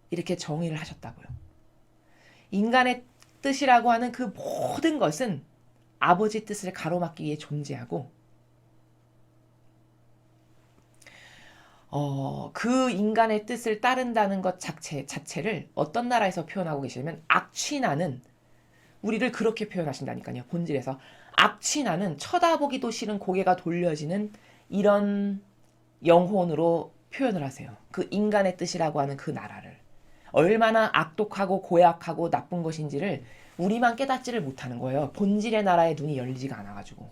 이렇게 정의를 하셨다고요. 인간의 뜻이라고 하는 그 모든 것은 아버지 뜻을 가로막기 위해 존재하고 그 인간의 뜻을 따른다는 것 자체를 어떤 나라에서 표현하고 계시냐면 악취나는, 우리를 그렇게 표현하신다니까요. 본질에서 악취나는 쳐다보기도 싫은 고개가 돌려지는 이런 영혼으로 표현을 하세요. 그 인간의 뜻이라고 하는 그 나라를. 얼마나 악독하고 고약하고 나쁜 것인지를 우리만 깨닫지를 못하는 거예요. 본질의 나라에 눈이 열리지가 않아가지고.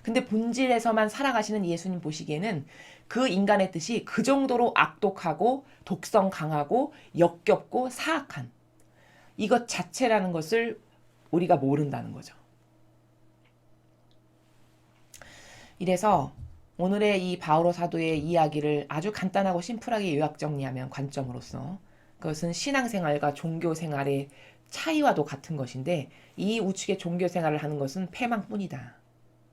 근데 본질에서만 살아가시는 예수님 보시기에는 그 인간의 뜻이 그 정도로 악독하고 독성 강하고 역겹고 사악한 이것 자체라는 것을 우리가 모른다는 거죠. 이래서 오늘의 이 바오로 사도의 이야기를 아주 간단하고 심플하게 요약 정리하면 관점으로서 그것은 신앙생활과 종교생활의 차이와도 같은 것인데 이 우측의 종교생활을 하는 것은 패망뿐이다.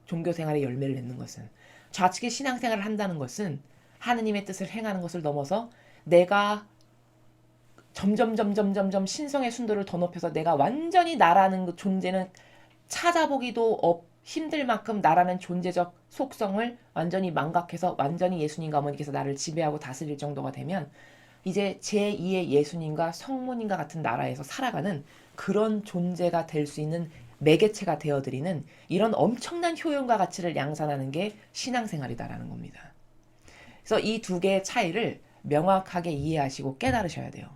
종교생활의 열매를 맺는 것은. 좌측의 신앙생활을 한다는 것은 하느님의 뜻을 행하는 것을 넘어서 내가 점점 신성의 순도를 더 높여서 내가 완전히 나라는 그 존재는 찾아보기도 힘들 만큼 나라는 존재적 속성을 완전히 망각해서 완전히 예수님과 어머니께서 나를 지배하고 다스릴 정도가 되면 이제 제2의 예수님과 성모님과 같은 나라에서 살아가는 그런 존재가 될 수 있는 매개체가 되어드리는 이런 엄청난 효용과 가치를 양산하는 게 신앙생활이다라는 겁니다. 그래서 이 두 개의 차이를 명확하게 이해하시고 깨달으셔야 돼요.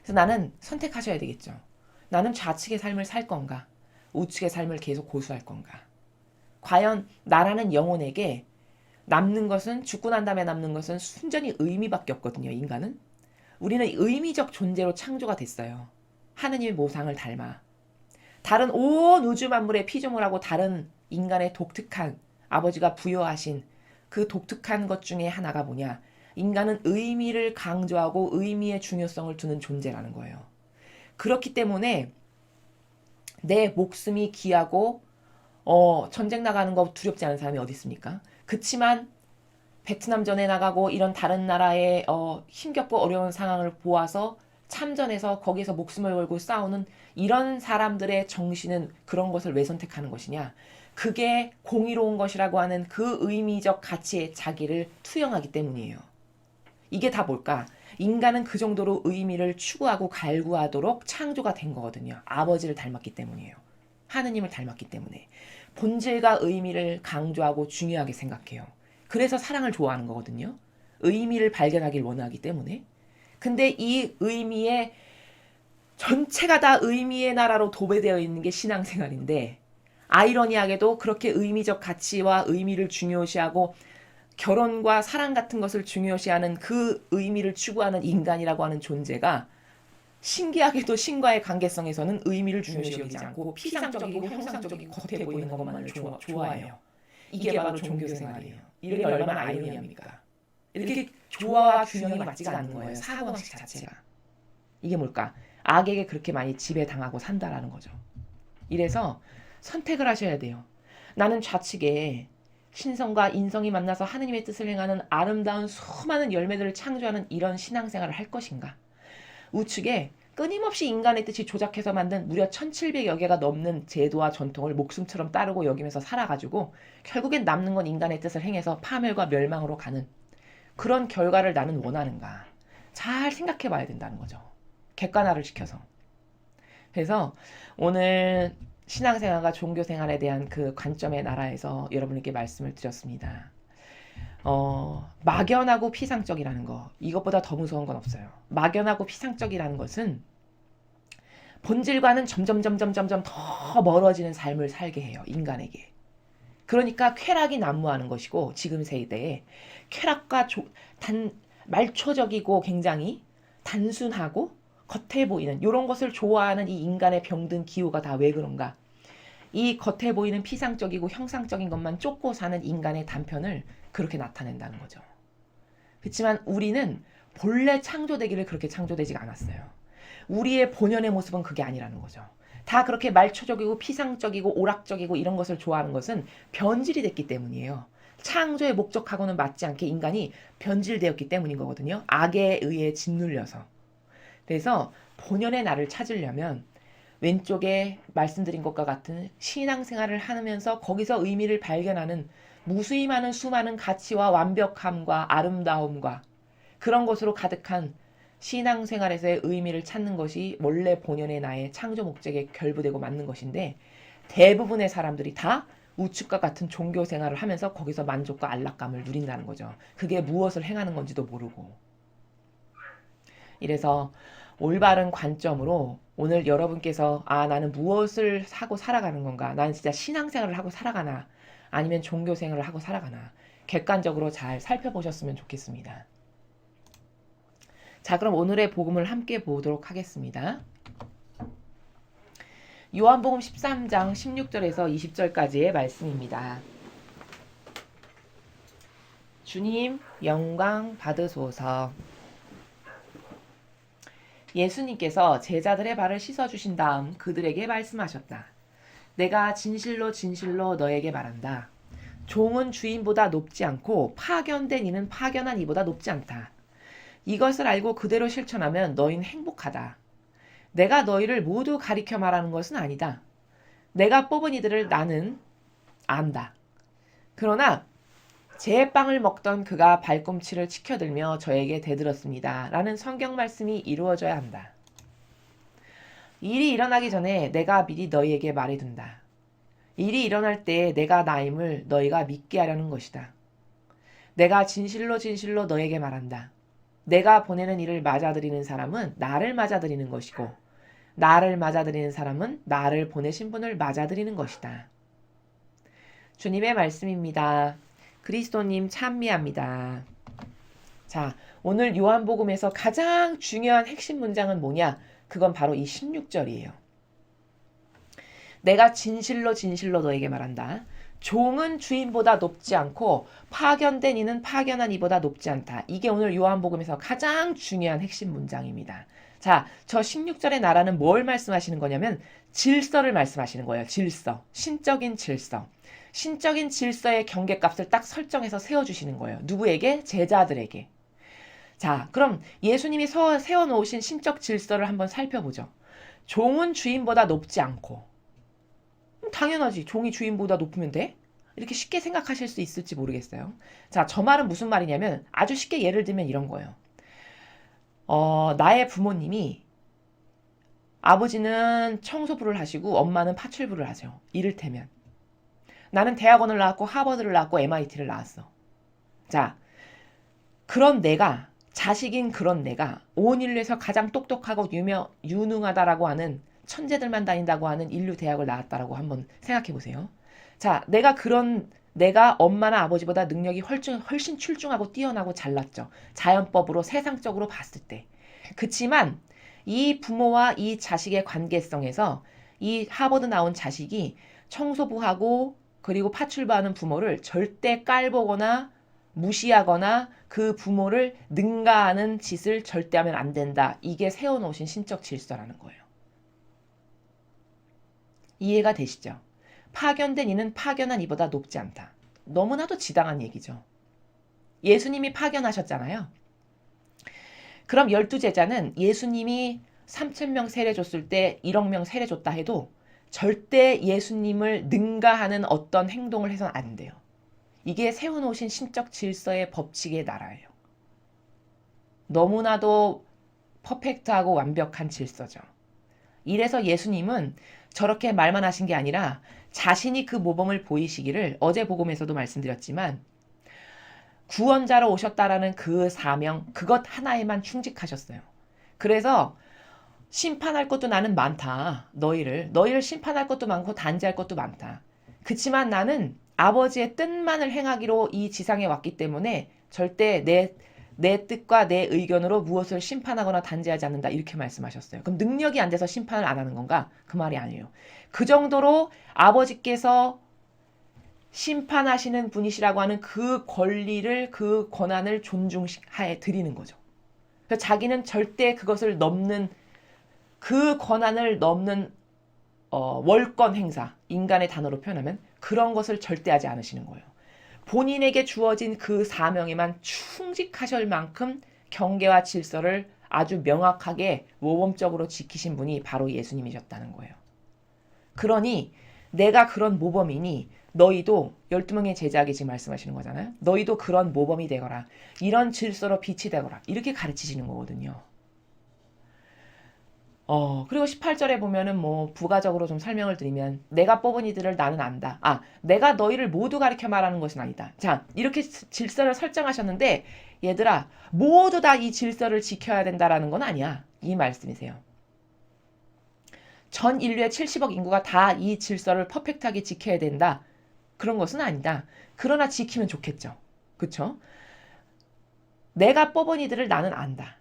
그래서 나는 선택하셔야 되겠죠. 나는 좌측의 삶을 살 건가? 우측의 삶을 계속 고수할 건가? 과연 나라는 영혼에게 남는 것은, 죽고 난 다음에 남는 것은 순전히 의미밖에 없거든요. 인간은. 우리는 의미적 존재로 창조가 됐어요. 하느님의 모상을 닮아. 다른 온 우주 만물의 피조물하고 다른 인간의 독특한 아버지가 부여하신 그 독특한 것 중에 하나가 뭐냐? 인간은 의미를 강조하고 의미의 중요성을 두는 존재라는 거예요. 그렇기 때문에 내 목숨이 귀하고 전쟁 나가는 거 두렵지 않은 사람이 어디 있습니까? 그치만 베트남전에 나가고 이런 다른 나라의 힘겹고 어려운 상황을 보아서 참전해서 거기서 목숨을 걸고 싸우는 이런 사람들의 정신은 그런 것을 왜 선택하는 것이냐? 그게 공의로운 것이라고 하는 그 의미적 가치에 자기를 투영하기 때문이에요. 이게 다 뭘까? 인간은 그 정도로 의미를 추구하고 갈구하도록 창조가 된 거거든요. 아버지를 닮았기 때문이에요. 하느님을 닮았기 때문에. 본질과 의미를 강조하고 중요하게 생각해요. 그래서 사랑을 좋아하는 거거든요. 의미를 발견하길 원하기 때문에. 근데 이 의미의 전체가 다 의미의 나라로 도배되어 있는 게 신앙생활인데 아이러니하게도 그렇게 의미적 가치와 의미를 중요시하고 결혼과 사랑 같은 것을 중요시하는 그 의미를 추구하는 인간이라고 하는 존재가 신기하게도 신과의 관계성에서는 의미를 중요시 여기지 않고 피상적이고 형상적이고 겉에 보이는 것만을 좋아해요. 이게 바로 종교 생활이에요. 이게 얼마나 아이러니합니까? 이렇게 조화와 균형이 맞지가 않는 거예요. 사고방식 자체가. 이게 뭘까? 악에게 그렇게 많이 지배당하고 산다라는 거죠. 이래서 선택을 하셔야 돼요. 나는 좌측에 신성과 인성이 만나서 하느님의 뜻을 행하는 아름다운 수많은 열매들을 창조하는 이런 신앙생활을 할 것인가? 우측에 끊임없이 인간의 뜻이 조작해서 만든 무려 1700여 개가 넘는 제도와 전통을 목숨처럼 따르고 여기면서 살아가지고 결국엔 남는 건 인간의 뜻을 행해서 파멸과 멸망으로 가는 그런 결과를 나는 원하는가? 잘 생각해 봐야 된다는 거죠. 객관화를 시켜서. 그래서 오늘 신앙생활과 종교생활에 대한 그 관점의 나라에서 여러분에게 말씀을 드렸습니다. 막연하고 피상적이라는 거, 이것보다 더 무서운 건 없어요. 막연하고 피상적이라는 것은 본질과는 점점 더 멀어지는 삶을 살게 해요. 인간에게. 그러니까 쾌락이 난무하는 것이고 지금 세대에 쾌락과 말초적이고 굉장히 단순하고 겉에 보이는 이런 것을 좋아하는 이 인간의 병든 기호가 다 왜 그런가? 이 겉에 보이는 피상적이고 형상적인 것만 쫓고 사는 인간의 단편을 그렇게 나타낸다는 거죠. 그렇지만 우리는 본래 창조되기를 그렇게 창조되지가 않았어요. 우리의 본연의 모습은 그게 아니라는 거죠. 다 그렇게 말초적이고 피상적이고 오락적이고 이런 것을 좋아하는 것은 변질이 됐기 때문이에요. 창조의 목적하고는 맞지 않게 인간이 변질되었기 때문인 거거든요. 악에 의해 짓눌려서. 그래서 본연의 나를 찾으려면 왼쪽에 말씀드린 것과 같은 신앙생활을 하면서 거기서 의미를 발견하는 무수히 많은 수많은 가치와 완벽함과 아름다움과 그런 것으로 가득한 신앙생활에서의 의미를 찾는 것이 원래 본연의 나의 창조 목적에 결부되고 맞는 것인데 대부분의 사람들이 다 우측과 같은 종교 생활을 하면서 거기서 만족과 안락감을 누린다는 거죠. 그게 무엇을 행하는 건지도 모르고. 이래서 올바른 관점으로 오늘 여러분께서 나는 무엇을 하고 살아가는 건가? 나는 진짜 신앙생활을 하고 살아가나? 아니면 종교생활을 하고 살아가나? 객관적으로 잘 살펴보셨으면 좋겠습니다. 자, 그럼 오늘의 복음을 함께 보도록 하겠습니다. 요한복음 13장 16절에서 20절까지의 말씀입니다. 주님 영광 받으소서. 예수님께서 제자들의 발을 씻어주신 다음 그들에게 말씀하셨다. 내가 진실로 진실로 너에게 말한다. 종은 주인보다 높지 않고 파견된 이는 파견한 이보다 높지 않다. 이것을 알고 그대로 실천하면 너희는 행복하다. 내가 너희를 모두 가리켜 말하는 것은 아니다. 내가 뽑은 이들을 나는 안다. 그러나 제 빵을 먹던 그가 발꿈치를 치켜들며 저에게 대들었습니다. 라는 성경 말씀이 이루어져야 한다. 일이 일어나기 전에 내가 미리 너희에게 말해둔다. 일이 일어날 때 내가 나임을 너희가 믿게 하려는 것이다. 내가 진실로 진실로 너에게 말한다. 내가 보내는 이를 맞아들이는 사람은 나를 맞아들이는 것이고 나를 맞아들이는 사람은 나를 보내신 분을 맞아들이는 것이다. 주님의 말씀입니다. 그리스도님 찬미합니다. 자, 오늘 요한복음에서 가장 중요한 핵심 문장은 뭐냐? 그건 바로 이 16절이에요. 내가 진실로 진실로 너에게 말한다. 종은 주인보다 높지 않고 파견된 이는 파견한 이보다 높지 않다. 이게 오늘 요한복음에서 가장 중요한 핵심 문장입니다. 자, 저 16절의 나라는 뭘 말씀하시는 거냐면 질서를 말씀하시는 거예요. 질서. 신적인 질서. 신적인 질서의 경계값을 딱 설정해서 세워주시는 거예요. 누구에게? 제자들에게. 자, 그럼 예수님이 세워놓으신 신적 질서를 한번 살펴보죠. 종은 주인보다 높지 않고. 당연하지. 종이 주인보다 높으면 돼? 이렇게 쉽게 생각하실 수 있을지 모르겠어요. 자, 저 말은 무슨 말이냐면 아주 쉽게 예를 들면 이런 거예요. 나의 부모님이 아버지는 청소부를 하시고 엄마는 파출부를 하죠. 이를테면. 나는 대학원을 나왔고 하버드를 나왔고 MIT를 나왔어. 자, 그런 내가 자식인 그런 내가 온 인류에서 가장 똑똑하고 유능하다라고 하는 천재들만 다닌다고 하는 인류 대학을 나왔다라고 한번 생각해 보세요. 자, 내가 그런 내가 엄마나 아버지보다 능력이 훨씬 출중하고 뛰어나고 잘났죠. 자연법으로 세상적으로 봤을 때. 그치만 이 부모와 이 자식의 관계성에서 이 하버드 나온 자식이 청소부하고 그리고 파출부하는 부모를 절대 깔보거나 무시하거나 그 부모를 능가하는 짓을 절대 하면 안 된다. 이게 세워놓으신 신적 질서라는 거예요. 이해가 되시죠? 파견된 이는 파견한 이보다 높지 않다. 너무나도 지당한 얘기죠. 예수님이 파견하셨잖아요. 그럼 12제자는 예수님이 3,000명 세례 줬을 때 1억 명 세례 줬다 해도 절대 예수님을 능가하는 어떤 행동을 해서는 안 돼요. 이게 세워놓으신 신적 질서의 법칙의 나라예요. 너무나도 퍼펙트하고 완벽한 질서죠. 이래서 예수님은 저렇게 말만 하신 게 아니라 자신이 그 모범을 보이시기를 어제 복음에서도 말씀드렸지만 구원자로 오셨다라는 그 사명, 그것 하나에만 충직하셨어요. 그래서 심판할 것도 나는 많다. 너희를 심판할 것도 많고 단죄할 것도 많다. 그치만 나는 아버지의 뜻만을 행하기로 이 지상에 왔기 때문에 절대 내 뜻과 내 의견으로 무엇을 심판하거나 단죄하지 않는다. 이렇게 말씀하셨어요. 그럼 능력이 안 돼서 심판을 안 하는 건가? 그 말이 아니에요. 그 정도로 아버지께서 심판하시는 분이시라고 하는 그 권리를, 그 권한을 존중해 드리는 거죠. 그래서 자기는 절대 그것을 넘는, 그 권한을 넘는 월권 행사, 인간의 단어로 표현하면 그런 것을 절대 하지 않으시는 거예요. 본인에게 주어진 그 사명에만 충직하실 만큼 경계와 질서를 아주 명확하게 모범적으로 지키신 분이 바로 예수님이셨다는 거예요. 그러니 내가 그런 모범이니 너희도 12명의 제자에게 지금 말씀하시는 거잖아요. 너희도 그런 모범이 되거라. 이런 질서로 빛이 되거라. 이렇게 가르치시는 거거든요. 그리고 18절에 보면은 뭐 부가적으로 좀 설명을 드리면 내가 뽑은 이들을 나는 안다. 내가 너희를 모두 가리켜 말하는 것은 아니다. 자, 이렇게 질서를 설정하셨는데 얘들아, 모두 다 이 질서를 지켜야 된다라는 건 아니야. 이 말씀이세요. 전 인류의 70억 인구가 다 이 질서를 퍼펙트하게 지켜야 된다. 그런 것은 아니다. 그러나 지키면 좋겠죠. 그쵸? 내가 뽑은 이들을 나는 안다.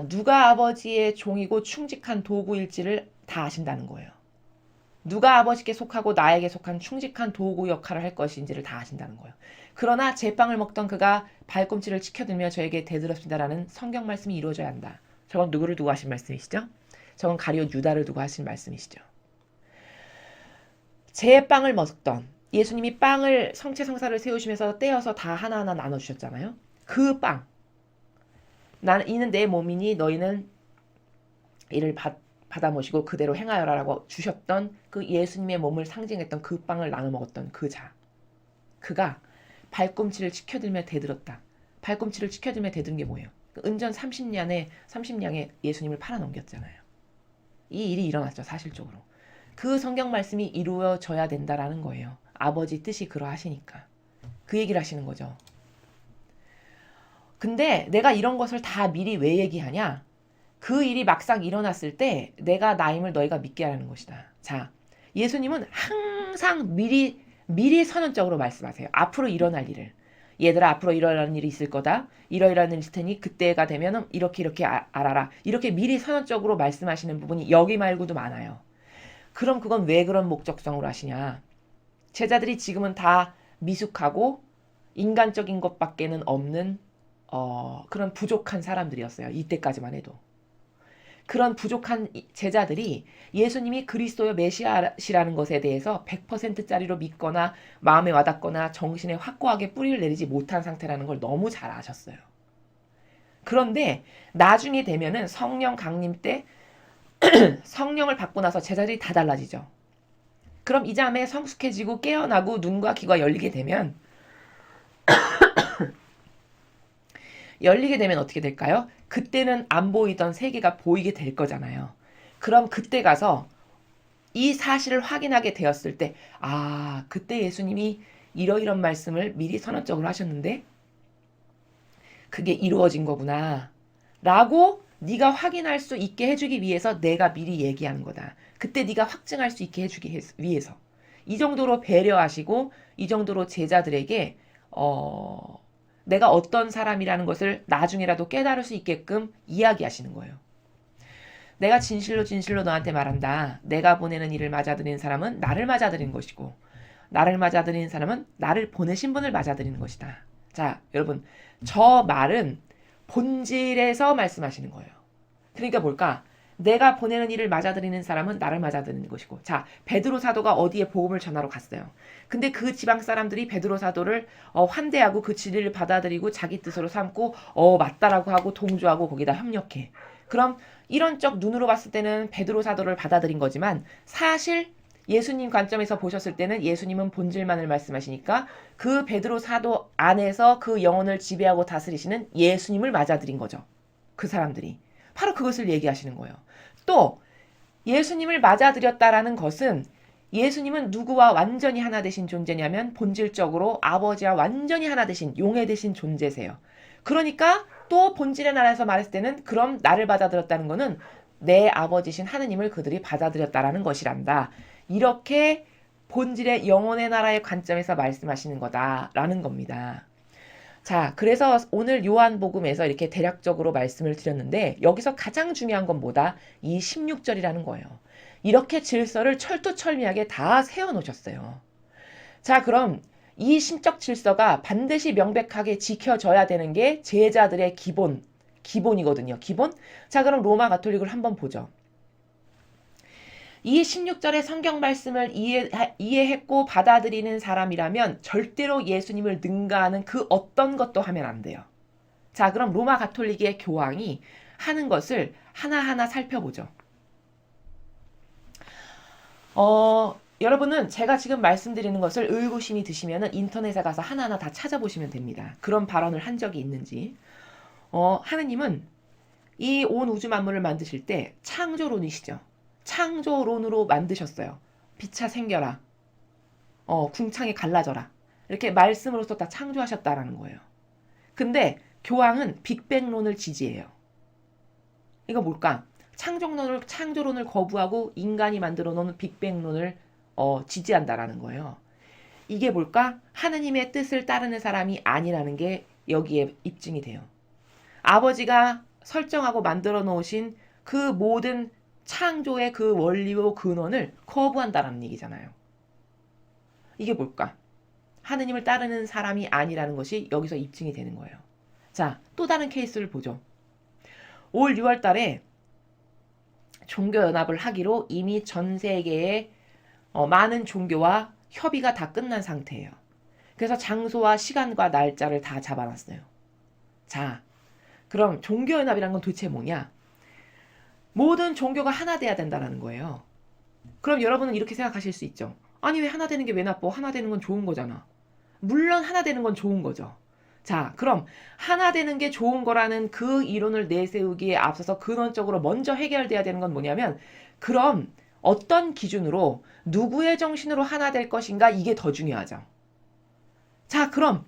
누가 아버지의 종이고 충직한 도구일지를 다 아신다는 거예요. 누가 아버지께 속하고 나에게 속한 충직한 도구 역할을 할 것인지를 다 아신다는 거예요. 그러나 제 빵을 먹던 그가 발꿈치를 치켜들며 저에게 대들었습니다라는 성경 말씀이 이루어져야 한다. 저건 누구를 두고 하신 말씀이시죠? 저건 가룟 유다를 두고 하신 말씀이시죠. 제 빵을 먹던 예수님이 빵을 성체성사를 세우시면서 떼어서 다 하나하나 나눠주셨잖아요. 그 빵. 이는 내 몸이니 너희는 이를 받아 모시고 그대로 행하여라라고 주셨던 그 예수님의 몸을 상징했던 그 빵을 나눠 먹었던 그 자. 그가 발꿈치를 치켜들며 대들었다. 발꿈치를 치켜들며 대드는 게 뭐예요? 은전 30냥에 예수님을 팔아넘겼잖아요. 이 일이 일어났죠. 사실적으로. 그 성경 말씀이 이루어져야 된다라는 거예요. 아버지 뜻이 그러하시니까. 그 얘기를 하시는 거죠. 근데 내가 이런 것을 다 미리 왜 얘기하냐? 그 일이 막상 일어났을 때 내가 나임을 너희가 믿게 하라는 것이다. 자, 예수님은 항상 미리 선언적으로 말씀하세요. 앞으로 일어날 일을. 얘들아, 앞으로 일어나는 일이 있을 거다. 이러이러한 일이 있을 테니 그때가 되면 이렇게 알아라. 이렇게 미리 선언적으로 말씀하시는 부분이 여기 말고도 많아요. 그럼 그건 왜 그런 목적성으로 하시냐? 제자들이 지금은 다 미숙하고 인간적인 것밖에는 없는 그런 부족한 사람들이었어요. 이때까지만 해도. 그런 부족한 제자들이 예수님이 그리스도의 메시아시라는 것에 대해서 100%짜리로 믿거나 마음에 와닿거나 정신에 확고하게 뿌리를 내리지 못한 상태라는 걸 너무 잘 아셨어요. 그런데 나중에 되면은 성령 강림 때 성령을 받고 나서 제자들이 다 달라지죠. 그럼 이 잠에 성숙해지고 깨어나고 눈과 귀가 열리게 되면 어떻게 될까요? 그때는 안 보이던 세계가 보이게 될 거잖아요. 그럼 그때 가서 이 사실을 확인하게 되었을 때 그때 예수님이 이러이런 말씀을 미리 선언적으로 하셨는데 그게 이루어진 거구나 라고 네가 확인할 수 있게 해주기 위해서 내가 미리 얘기하는 거다. 그때 네가 확증할 수 있게 해주기 위해서. 이 정도로 배려하시고 이 정도로 제자들에게 내가 어떤 사람이라는 것을 나중에라도 깨달을 수 있게끔 이야기하시는 거예요. 내가 진실로 진실로 너한테 말한다. 내가 보내는 일을 맞아들이는 사람은 나를 맞아들이는 것이고 나를 맞아들이는 사람은 나를 보내신 분을 맞아들이는 것이다. 자, 여러분, 저 말은 본질에서 말씀하시는 거예요. 그러니까 뭘까? 내가 보내는 일을 맞아들이는 사람은 나를 맞아들이는 것이고. 자, 베드로 사도가 어디에 복음을 전하러 갔어요. 근데 그 지방 사람들이 베드로 사도를 환대하고 그 진리를 받아들이고 자기 뜻으로 삼고 맞다라고 하고 동조하고 거기다 협력해. 그럼 이런 쪽 눈으로 봤을 때는 베드로 사도를 받아들인 거지만 사실 예수님 관점에서 보셨을 때는 예수님은 본질만을 말씀하시니까 그 베드로 사도 안에서 그 영혼을 지배하고 다스리시는 예수님을 맞아들인 거죠. 그 사람들이. 바로 그것을 얘기하시는 거예요. 또 예수님을 맞아들였다라는 것은 예수님은 누구와 완전히 하나 되신 존재냐면 본질적으로 아버지와 완전히 하나 되신 용해 되신 존재세요. 그러니까 또 본질의 나라에서 말했을 때는 그럼 나를 받아들였다는 것은 내 아버지신 하느님을 그들이 받아들였다라는 것이란다. 이렇게 본질의 영혼의 나라의 관점에서 말씀하시는 거다라는 겁니다. 자, 그래서 오늘 요한복음에서 이렇게 대략적으로 말씀을 드렸는데 여기서 가장 중요한 건 뭐다? 이 16절이라는 거예요. 이렇게 질서를 철두철미하게 다 세워놓으셨어요. 자, 그럼 이 신적 질서가 반드시 명백하게 지켜져야 되는 게 제자들의 기본이거든요. 기본? 자, 그럼 로마 가톨릭을 한번 보죠. 이 16절의 성경 말씀을 이해했고 받아들이는 사람이라면 절대로 예수님을 능가하는 그 어떤 것도 하면 안 돼요. 자, 그럼 로마 가톨릭의 교황이 하는 것을 하나하나 살펴보죠. 여러분은 제가 지금 말씀드리는 것을 의구심이 드시면 인터넷에 가서 하나하나 다 찾아보시면 됩니다. 그런 발언을 한 적이 있는지. 하느님은 이 온 우주 만물을 만드실 때 창조론이시죠. 창조론으로 만드셨어요. 빛아 생겨라. 궁창에 갈라져라. 이렇게 말씀으로써 다 창조하셨다라는 거예요. 근데 교황은 빅뱅론을 지지해요. 이거 뭘까? 창조론을 거부하고 인간이 만들어 놓은 빅뱅론을 지지한다라는 거예요. 이게 뭘까? 하느님의 뜻을 따르는 사람이 아니라는 게 여기에 입증이 돼요. 아버지가 설정하고 만들어 놓으신 그 모든 창조의 그 원리와 근원을 거부한다라는 얘기잖아요. 이게 뭘까? 하느님을 따르는 사람이 아니라는 것이 여기서 입증이 되는 거예요. 자, 또 다른 케이스를 보죠. 올 6월 달에 종교연합을 하기로 이미 전 세계의 많은 종교와 협의가 다 끝난 상태예요. 그래서 장소와 시간과 날짜를 다 잡아놨어요. 자, 그럼 종교연합이란 건 도대체 뭐냐? 모든 종교가 하나 돼야 된다는 거예요. 그럼 여러분은 이렇게 생각하실 수 있죠. 아니 왜 하나 되는 게 왜 나빠? 하나 되는 건 좋은 거잖아. 물론 하나 되는 건 좋은 거죠. 자, 그럼 하나 되는 게 좋은 거라는 그 이론을 내세우기에 앞서서 근원적으로 먼저 해결돼야 되는 건 뭐냐면 그럼 어떤 기준으로 누구의 정신으로 하나 될 것인가 이게 더 중요하죠. 자, 그럼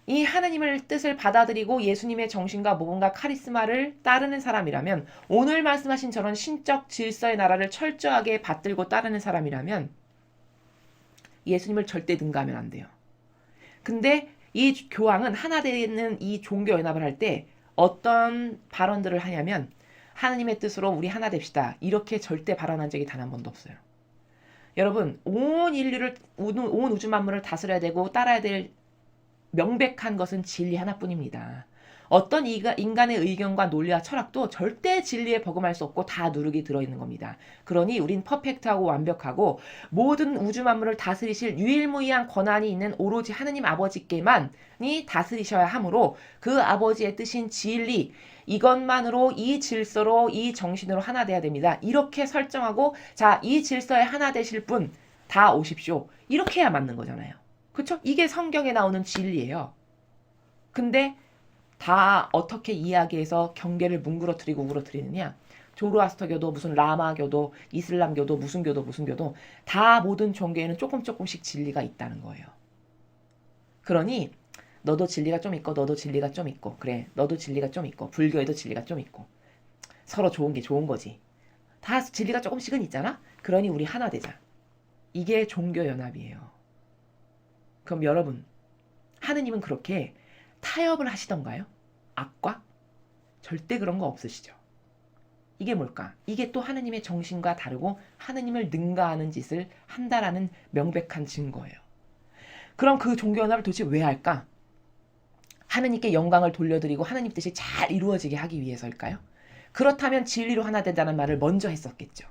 이 하나님의 뜻을 받아들이고 예수님의 정신과 모범과 카리스마를 따르는 사람이라면 오늘 말씀하신 저런 신적 질서의 나라를 철저하게 받들고 따르는 사람이라면 예수님을 절대 능가하면 안 돼요. 근데 이 교황은 하나 되는 이 종교연합을 할 때 어떤 발언들을 하냐면 하나님의 뜻으로 우리 하나 됩시다. 이렇게 절대 발언한 적이 단 한 번도 없어요. 여러분, 온 인류를, 온 우주 만물을 다스려야 되고 따라야 될 명백한 것은 진리 하나뿐입니다. 어떤 인간의 의견과 논리와 철학도 절대 진리에 버금할 수 없고 다 누룩이 들어있는 겁니다. 그러니 우린 퍼펙트하고 완벽하고 모든 우주 만물을 다스리실 유일무이한 권한이 있는 오로지 하느님 아버지께만이 다스리셔야 하므로 그 아버지의 뜻인 진리 이것만으로 이 질서로 이 정신으로 하나 돼야 됩니다. 이렇게 설정하고 자, 이 질서에 하나 되실 분 다 오십시오. 이렇게 해야 맞는 거잖아요. 그렇죠? 이게 성경에 나오는 진리예요. 근데 다 어떻게 이야기해서 경계를 뭉그러뜨리고 우그러뜨리느냐? 조로아스터교도 무슨 라마교도 이슬람교도 무슨 교도 다 모든 종교에는 조금씩 진리가 있다는 거예요. 그러니 너도 진리가 좀 있고 너도 진리가 좀 있고 그래 너도 진리가 좀 있고 불교에도 진리가 좀 있고 서로 좋은 게 좋은 거지. 다 진리가 조금씩은 있잖아? 그러니 우리 하나 되자. 이게 종교연합이에요. 그럼 여러분, 하느님은 그렇게 타협을 하시던가요? 악과? 절대 그런 거 없으시죠. 이게 뭘까? 이게 또 하느님의 정신과 다르고 하느님을 능가하는 짓을 한다라는 명백한 증거예요. 그럼 그 종교연합을 도대체 왜 할까? 하느님께 영광을 돌려드리고 하느님 뜻이 잘 이루어지게 하기 위해서일까요? 그렇다면 진리로 하나 된다는 말을 먼저 했었겠죠.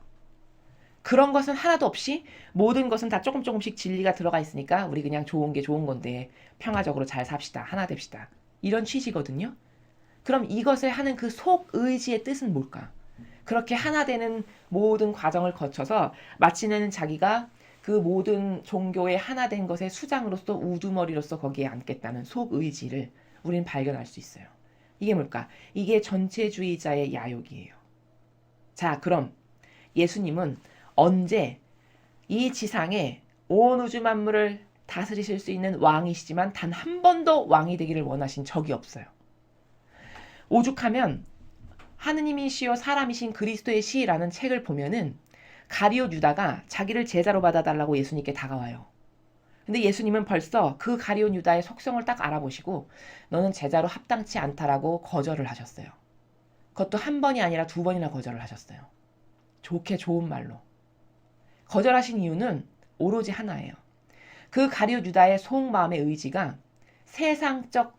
그런 것은 하나도 없이 모든 것은 다 조금씩 진리가 들어가 있으니까 우리 그냥 좋은 게 좋은 건데 평화적으로 잘 삽시다. 하나 됩시다. 이런 취지거든요. 그럼 이것을 하는 그 속의지의 뜻은 뭘까? 그렇게 하나 되는 모든 과정을 거쳐서 마치는 자기가 그 모든 종교의 하나 된 것의 수장으로서 우두머리로서 거기에 앉겠다는 속의지를 우리는 발견할 수 있어요. 이게 뭘까? 이게 전체주의자의 야욕이에요. 자, 그럼 예수님은 언제 이 지상에 온 우주 만물을 다스리실 수 있는 왕이시지만 단 한 번도 왕이 되기를 원하신 적이 없어요. 오죽하면 하느님이시여 사람이신 그리스도의 시라는 책을 보면은 가룟 유다가 자기를 제자로 받아달라고 예수님께 다가와요. 근데 예수님은 벌써 그 가룟 유다의 속성을 딱 알아보시고 너는 제자로 합당치 않다라고 거절을 하셨어요. 그것도 한 번이 아니라 두 번이나 거절을 하셨어요. 좋게 좋은 말로. 거절하신 이유는 오로지 하나예요. 그 가룟 유다의 속마음의 의지가 세상적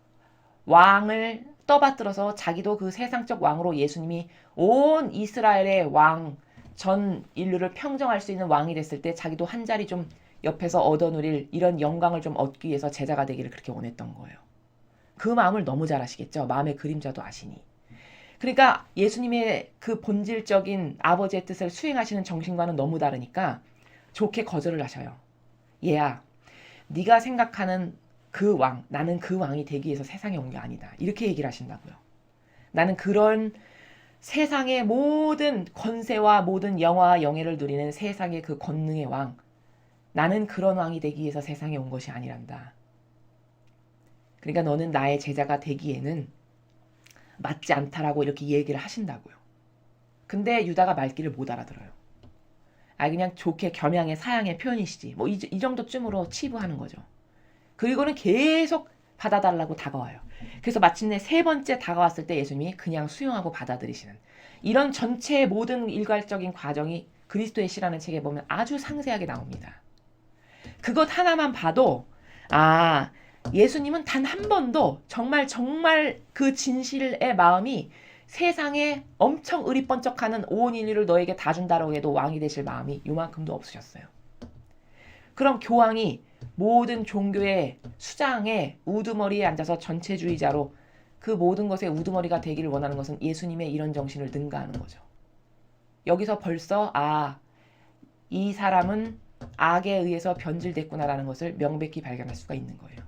왕을 떠받들어서 자기도 그 세상적 왕으로 예수님이 온 이스라엘의 왕, 전 인류를 평정할 수 있는 왕이 됐을 때 자기도 한 자리 좀 옆에서 얻어누릴 이런 영광을 좀 얻기 위해서 제자가 되기를 그렇게 원했던 거예요. 그 마음을 너무 잘 아시겠죠? 마음의 그림자도 아시니. 그러니까 예수님의 그 본질적인 아버지의 뜻을 수행하시는 정신과는 너무 다르니까 좋게 거절을 하셔요. 얘야, 네가 생각하는 그 왕, 나는 그 왕이 되기 위해서 세상에 온 게 아니다. 이렇게 얘기를 하신다고요. 나는 그런 세상의 모든 권세와 모든 영화와 영예를 누리는 세상의 그 권능의 왕, 나는 그런 왕이 되기 위해서 세상에 온 것이 아니란다. 그러니까 너는 나의 제자가 되기에는 맞지 않다라고 이렇게 얘기를 하신다고요. 근데 유다가 말귀를 못 알아들어요. 그냥 좋게 겸양의 사양의 표현이시지. 뭐 이 정도쯤으로 치부하는 거죠. 그리고는 계속 받아달라고 다가와요. 그래서 마침내 세 번째 다가왔을 때 예수님이 그냥 수용하고 받아들이시는 이런 전체의 모든 일괄적인 과정이 그리스도의 시라는 책에 보면 아주 상세하게 나옵니다. 그것 하나만 봐도 예수님은 단 한 번도 정말 그 진실의 마음이 세상에 엄청 의리번쩍하는 온 인류를 너에게 다 준다라고 해도 왕이 되실 마음이 요만큼도 없으셨어요. 그럼 교황이 모든 종교의 수장의 우두머리에 앉아서 전체주의자로 그 모든 것의 우두머리가 되기를 원하는 것은 예수님의 이런 정신을 능가하는 거죠. 여기서 벌써 이 사람은 악에 의해서 변질됐구나라는 것을 명백히 발견할 수가 있는 거예요.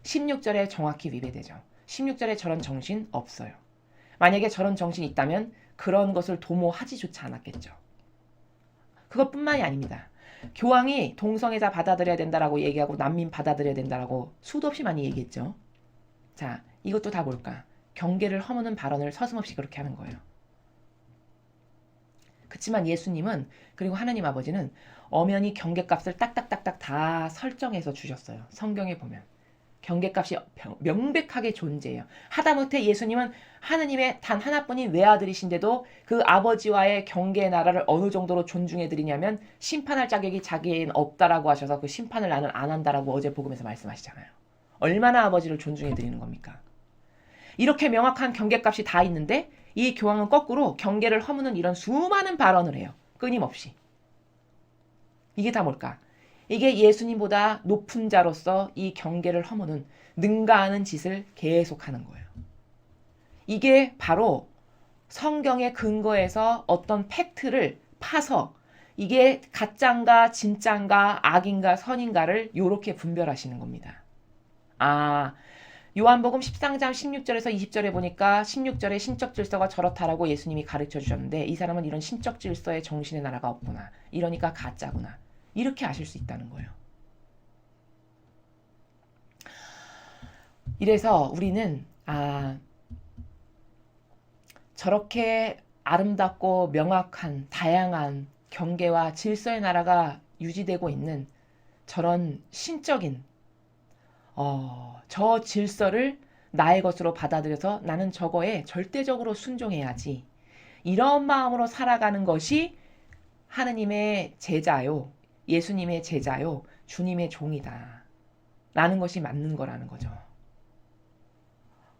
16절에 정확히 위배되죠. 16절에 저런 정신 없어요. 만약에 저런 정신이 있다면 그런 것을 도모하지조차 않았겠죠. 그것뿐만이 아닙니다. 교황이 동성애자 받아들여야 된다라고 얘기하고 난민 받아들여야 된다라고 수도 없이 많이 얘기했죠. 자, 이것도 다 뭘까? 경계를 허무는 발언을 서슴없이 그렇게 하는 거예요. 그렇지만 예수님은 그리고 하나님 아버지는 엄연히 경계값을 딱딱딱딱 다 설정해서 주셨어요. 성경에 보면. 경계값이 명백하게 존재해요. 하다못해 예수님은 하느님의 단 하나뿐인 외아들이신데도 그 아버지와의 경계의 나라를 어느 정도로 존중해드리냐면 심판할 자격이 자기에겐 없다라고 하셔서 그 심판을 나는 안 한다라고 어제 복음에서 말씀하시잖아요. 얼마나 아버지를 존중해드리는 겁니까? 이렇게 명확한 경계값이 다 있는데 이 교황은 거꾸로 경계를 허무는 이런 수많은 발언을 해요. 끊임없이. 이게 다 뭘까? 이게 예수님보다 높은 자로서 이 경계를 허무는 능가하는 짓을 계속하는 거예요. 이게 바로 성경의 근거에서 어떤 팩트를 파서 이게 가짜인가 진짜인가 악인가 선인가를 이렇게 분별하시는 겁니다. 요한복음 13장 16절에서 20절에 보니까 16절에 신적 질서가 저렇다라고 예수님이 가르쳐 주셨는데 이 사람은 이런 신적 질서의 정신의 나라가 없구나. 이러니까 가짜구나. 이렇게 아실 수 있다는 거예요. 이래서 우리는 저렇게 아름답고 명확한 다양한 경계와 질서의 나라가 유지되고 있는 저런 신적인 저 질서를 나의 것으로 받아들여서 나는 저거에 절대적으로 순종해야지. 이런 마음으로 살아가는 것이 하느님의 제자요, 예수님의 제자요, 주님의 종이다. 라는 것이 맞는 거라는 거죠.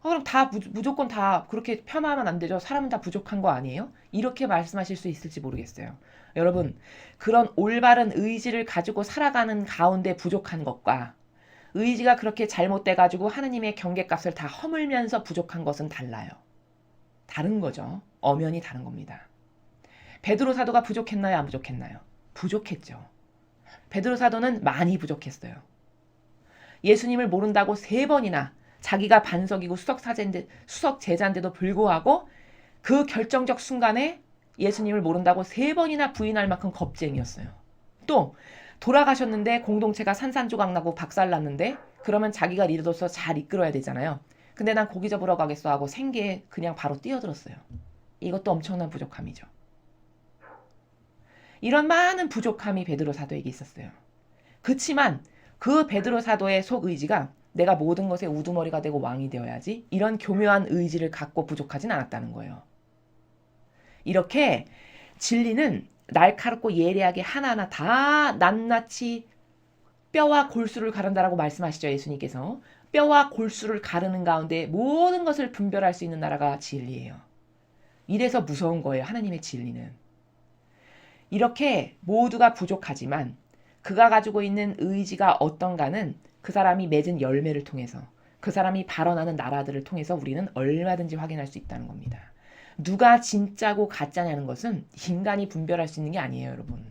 그럼 다 무조건 다 그렇게 폄하하면 안 되죠. 사람은 다 부족한 거 아니에요? 이렇게 말씀하실 수 있을지 모르겠어요. 여러분, 그런 올바른 의지를 가지고 살아가는 가운데 부족한 것과 의지가 그렇게 잘못돼가지고 하느님의 경계값을 다 허물면서 부족한 것은 달라요. 다른 거죠. 엄연히 다른 겁니다. 베드로 사도가 부족했나요? 안 부족했나요? 부족했죠. 베드로 사도는 많이 부족했어요. 예수님을 모른다고 3번이나 자기가 반석이고 수석 제자인데도 불구하고 그 결정적 순간에 예수님을 모른다고 3번이나 부인할 만큼 겁쟁이였어요. 또 돌아가셨는데 공동체가 산산조각나고 박살났는데 그러면 자기가 리더로서 잘 이끌어야 되잖아요. 근데 난 고기 잡으러 가겠어 하고 생계에 그냥 바로 뛰어들었어요. 이것도 엄청난 부족함이죠. 이런 많은 부족함이 베드로 사도에게 있었어요. 그치만 그 베드로 사도의 속의지가 내가 모든 것에 우두머리가 되고 왕이 되어야지 이런 교묘한 의지를 갖고 부족하진 않았다는 거예요. 이렇게 진리는 날카롭고 예리하게 하나하나 다 낱낱이 뼈와 골수를 가른다라고 말씀하시죠. 예수님께서. 뼈와 골수를 가르는 가운데 모든 것을 분별할 수 있는 나라가 진리예요. 이래서 무서운 거예요. 하나님의 진리는. 이렇게 모두가 부족하지만 그가 가지고 있는 의지가 어떤가는 그 사람이 맺은 열매를 통해서 그 사람이 발언하는 나라들을 통해서 우리는 얼마든지 확인할 수 있다는 겁니다. 누가 진짜고 가짜냐는 것은 인간이 분별할 수 있는 게 아니에요, 여러분.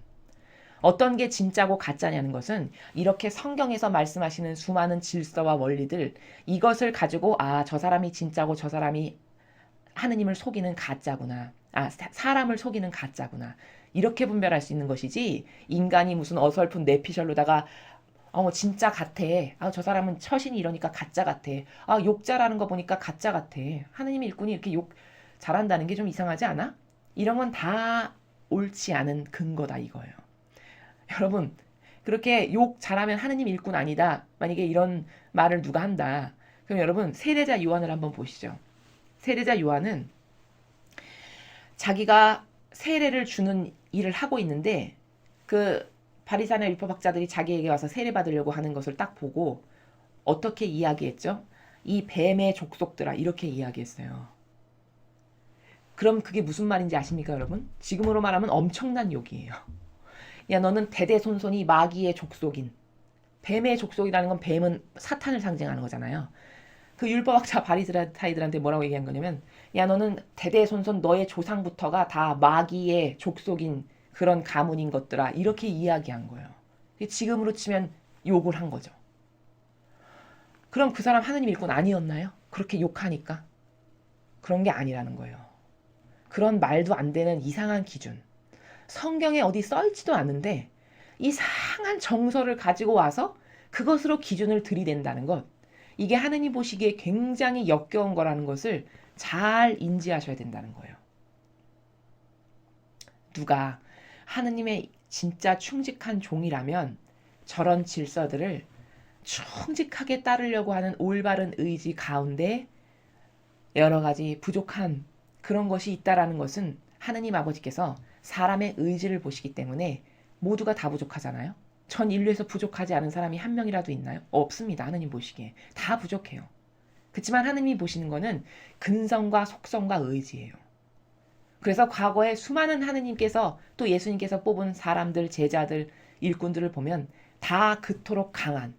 어떤 게 진짜고 가짜냐는 것은 이렇게 성경에서 말씀하시는 수많은 질서와 원리들 이것을 가지고 저 사람이 진짜고 저 사람이 하느님을 속이는 가짜구나. 사람을 속이는 가짜구나. 이렇게 분별할 수 있는 것이지 인간이 무슨 어설픈 내피셜로다가 진짜 같아. 저 사람은 처신이 이러니까 가짜 같아. 욕 잘하는 거 보니까 가짜 같아. 하느님 일꾼이 이렇게 욕 잘한다는 게 좀 이상하지 않아? 이런 건 다 옳지 않은 근거다 이거예요. 여러분 그렇게 욕 잘하면 하느님 일꾼 아니다. 만약에 이런 말을 누가 한다. 그럼 여러분 세례자 요한을 한번 보시죠. 세례자 요한은 자기가 세례를 주는 일을 하고 있는데 그 바리새인의 율법학자들이 자기에게 와서 세례 받으려고 하는 것을 딱 보고 어떻게 이야기했죠? 이 뱀의 족속들아 이렇게 이야기했어요. 그럼 그게 무슨 말인지 아십니까 여러분? 지금으로 말하면 엄청난 욕이에요. 야 너는 대대손손이 마귀의 족속인 뱀의 족속이라는 건 뱀은 사탄을 상징하는 거잖아요. 그 율법학자 바리새인들한테 뭐라고 얘기한 거냐면 야 너는 대대손손 너의 조상부터가 다 마귀의 족속인 그런 가문인 것들아 이렇게 이야기한 거예요. 지금으로 치면 욕을 한 거죠. 그럼 그 사람 하느님 일꾼 아니었나요? 그렇게 욕하니까 그런 게 아니라는 거예요. 그런 말도 안 되는 이상한 기준 성경에 어디 써있지도 않은데 이상한 정서를 가지고 와서 그것으로 기준을 들이댄다는 것 이게 하느님 보시기에 굉장히 역겨운 거라는 것을 잘 인지하셔야 된다는 거예요. 누가 하느님의 진짜 충직한 종이라면 저런 질서들을 충직하게 따르려고 하는 올바른 의지 가운데 여러 가지 부족한 그런 것이 있다라는 것은 하느님 아버지께서 사람의 의지를 보시기 때문에 모두가 다 부족하잖아요. 전 인류에서 부족하지 않은 사람이 한 명이라도 있나요? 없습니다. 하느님 보시기에. 다 부족해요. 그렇지만 하느님이 보시는 거는 근성과 속성과 의지예요. 그래서 과거에 수많은 하느님께서 또 예수님께서 뽑은 사람들, 제자들, 일꾼들을 보면 다 그토록 강한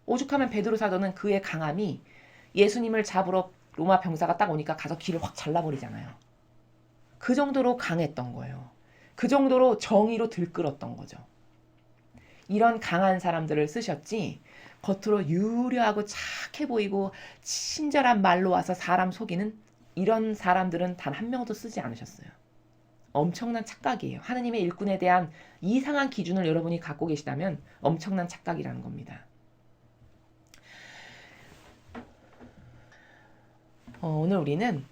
오죽하면 베드로 사도는 그의 강함이 예수님을 잡으러 로마 병사가 딱 오니까 가서 귀를 확 잘라버리잖아요. 그 정도로 강했던 거예요. 그 정도로 정의로 들끓었던 거죠. 이런 강한 사람들을 쓰셨지 겉으로 유려하고 착해 보이고 친절한 말로 와서 사람 속이는 이런 사람들은 단 한 명도 쓰지 않으셨어요. 엄청난 착각이에요. 하느님의 일꾼에 대한 이상한 기준을 여러분이 갖고 계시다면 엄청난 착각이라는 겁니다. 오늘 우리는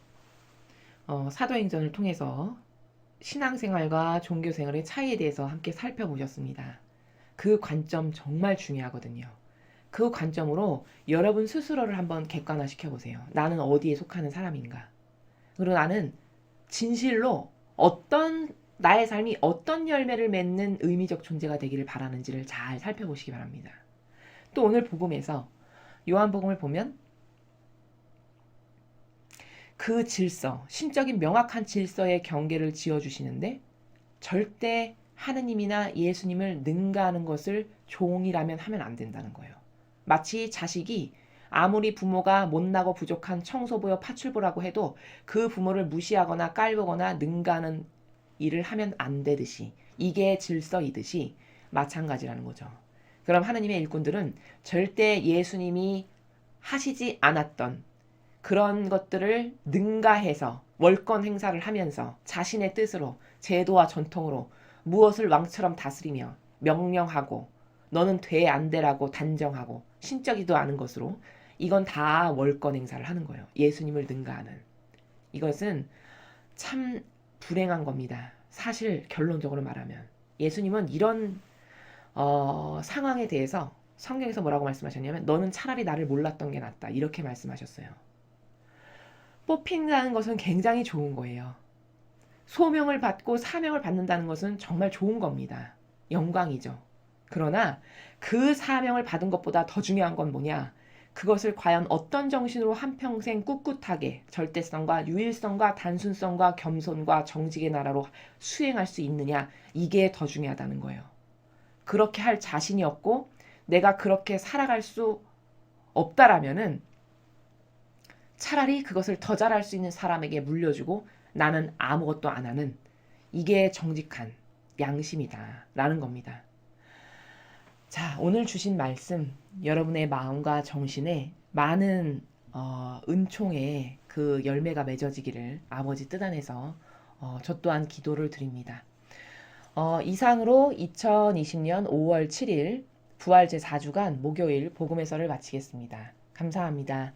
사도행전을 통해서 신앙생활과 종교생활의 차이에 대해서 함께 살펴보셨습니다. 그 관점 정말 중요하거든요. 그 관점으로 여러분 스스로를 한번 객관화시켜 보세요. 나는 어디에 속하는 사람인가? 그리고 나는 진실로 나의 삶이 어떤 열매를 맺는 의미적 존재가 되기를 바라는지를 잘 살펴보시기 바랍니다. 또 오늘 복음에서 요한복음을 보면 그 질서, 신적인 명확한 질서의 경계를 지어주시는데 절대 하느님이나 예수님을 능가하는 것을 종이라면 하면 안 된다는 거예요. 마치 자식이 아무리 부모가 못나고 부족한 청소부여 파출부라고 해도 그 부모를 무시하거나 깔보거나 능가하는 일을 하면 안 되듯이, 이게 질서이듯이 마찬가지라는 거죠. 그럼 하느님의 일꾼들은 절대 예수님이 하시지 않았던 그런 것들을 능가해서 월권 행사를 하면서 자신의 뜻으로 제도와 전통으로 무엇을 왕처럼 다스리며 명령하고 너는 돼 안 되라고 단정하고 신적이도 않은 것으로 이건 다 월권 행사를 하는 거예요. 예수님을 능가하는. 이것은 참 불행한 겁니다. 사실 결론적으로 말하면 예수님은 이런 상황에 대해서 성경에서 뭐라고 말씀하셨냐면 너는 차라리 나를 몰랐던 게 낫다 이렇게 말씀하셨어요. 뽑힌다는 것은 굉장히 좋은 거예요. 소명을 받고 사명을 받는다는 것은 정말 좋은 겁니다. 영광이죠. 그러나 그 사명을 받은 것보다 더 중요한 건 뭐냐? 그것을 과연 어떤 정신으로 한평생 꿋꿋하게 절대성과 유일성과 단순성과 겸손과 정직의 나라로 수행할 수 있느냐? 이게 더 중요하다는 거예요. 그렇게 할 자신이 없고 내가 그렇게 살아갈 수 없다라면은 차라리 그것을 더 잘할 수 있는 사람에게 물려주고 나는 아무것도 안 하는, 이게 정직한 양심이다 라는 겁니다. 자, 오늘 주신 말씀 여러분의 마음과 정신에 많은 은총의 그 열매가 맺어지기를 아버지 뜻 안에서 저 또한 기도를 드립니다. 이상으로 2020년 5월 7일 부활 제4주간 목요일 복음의 설을 마치겠습니다. 감사합니다.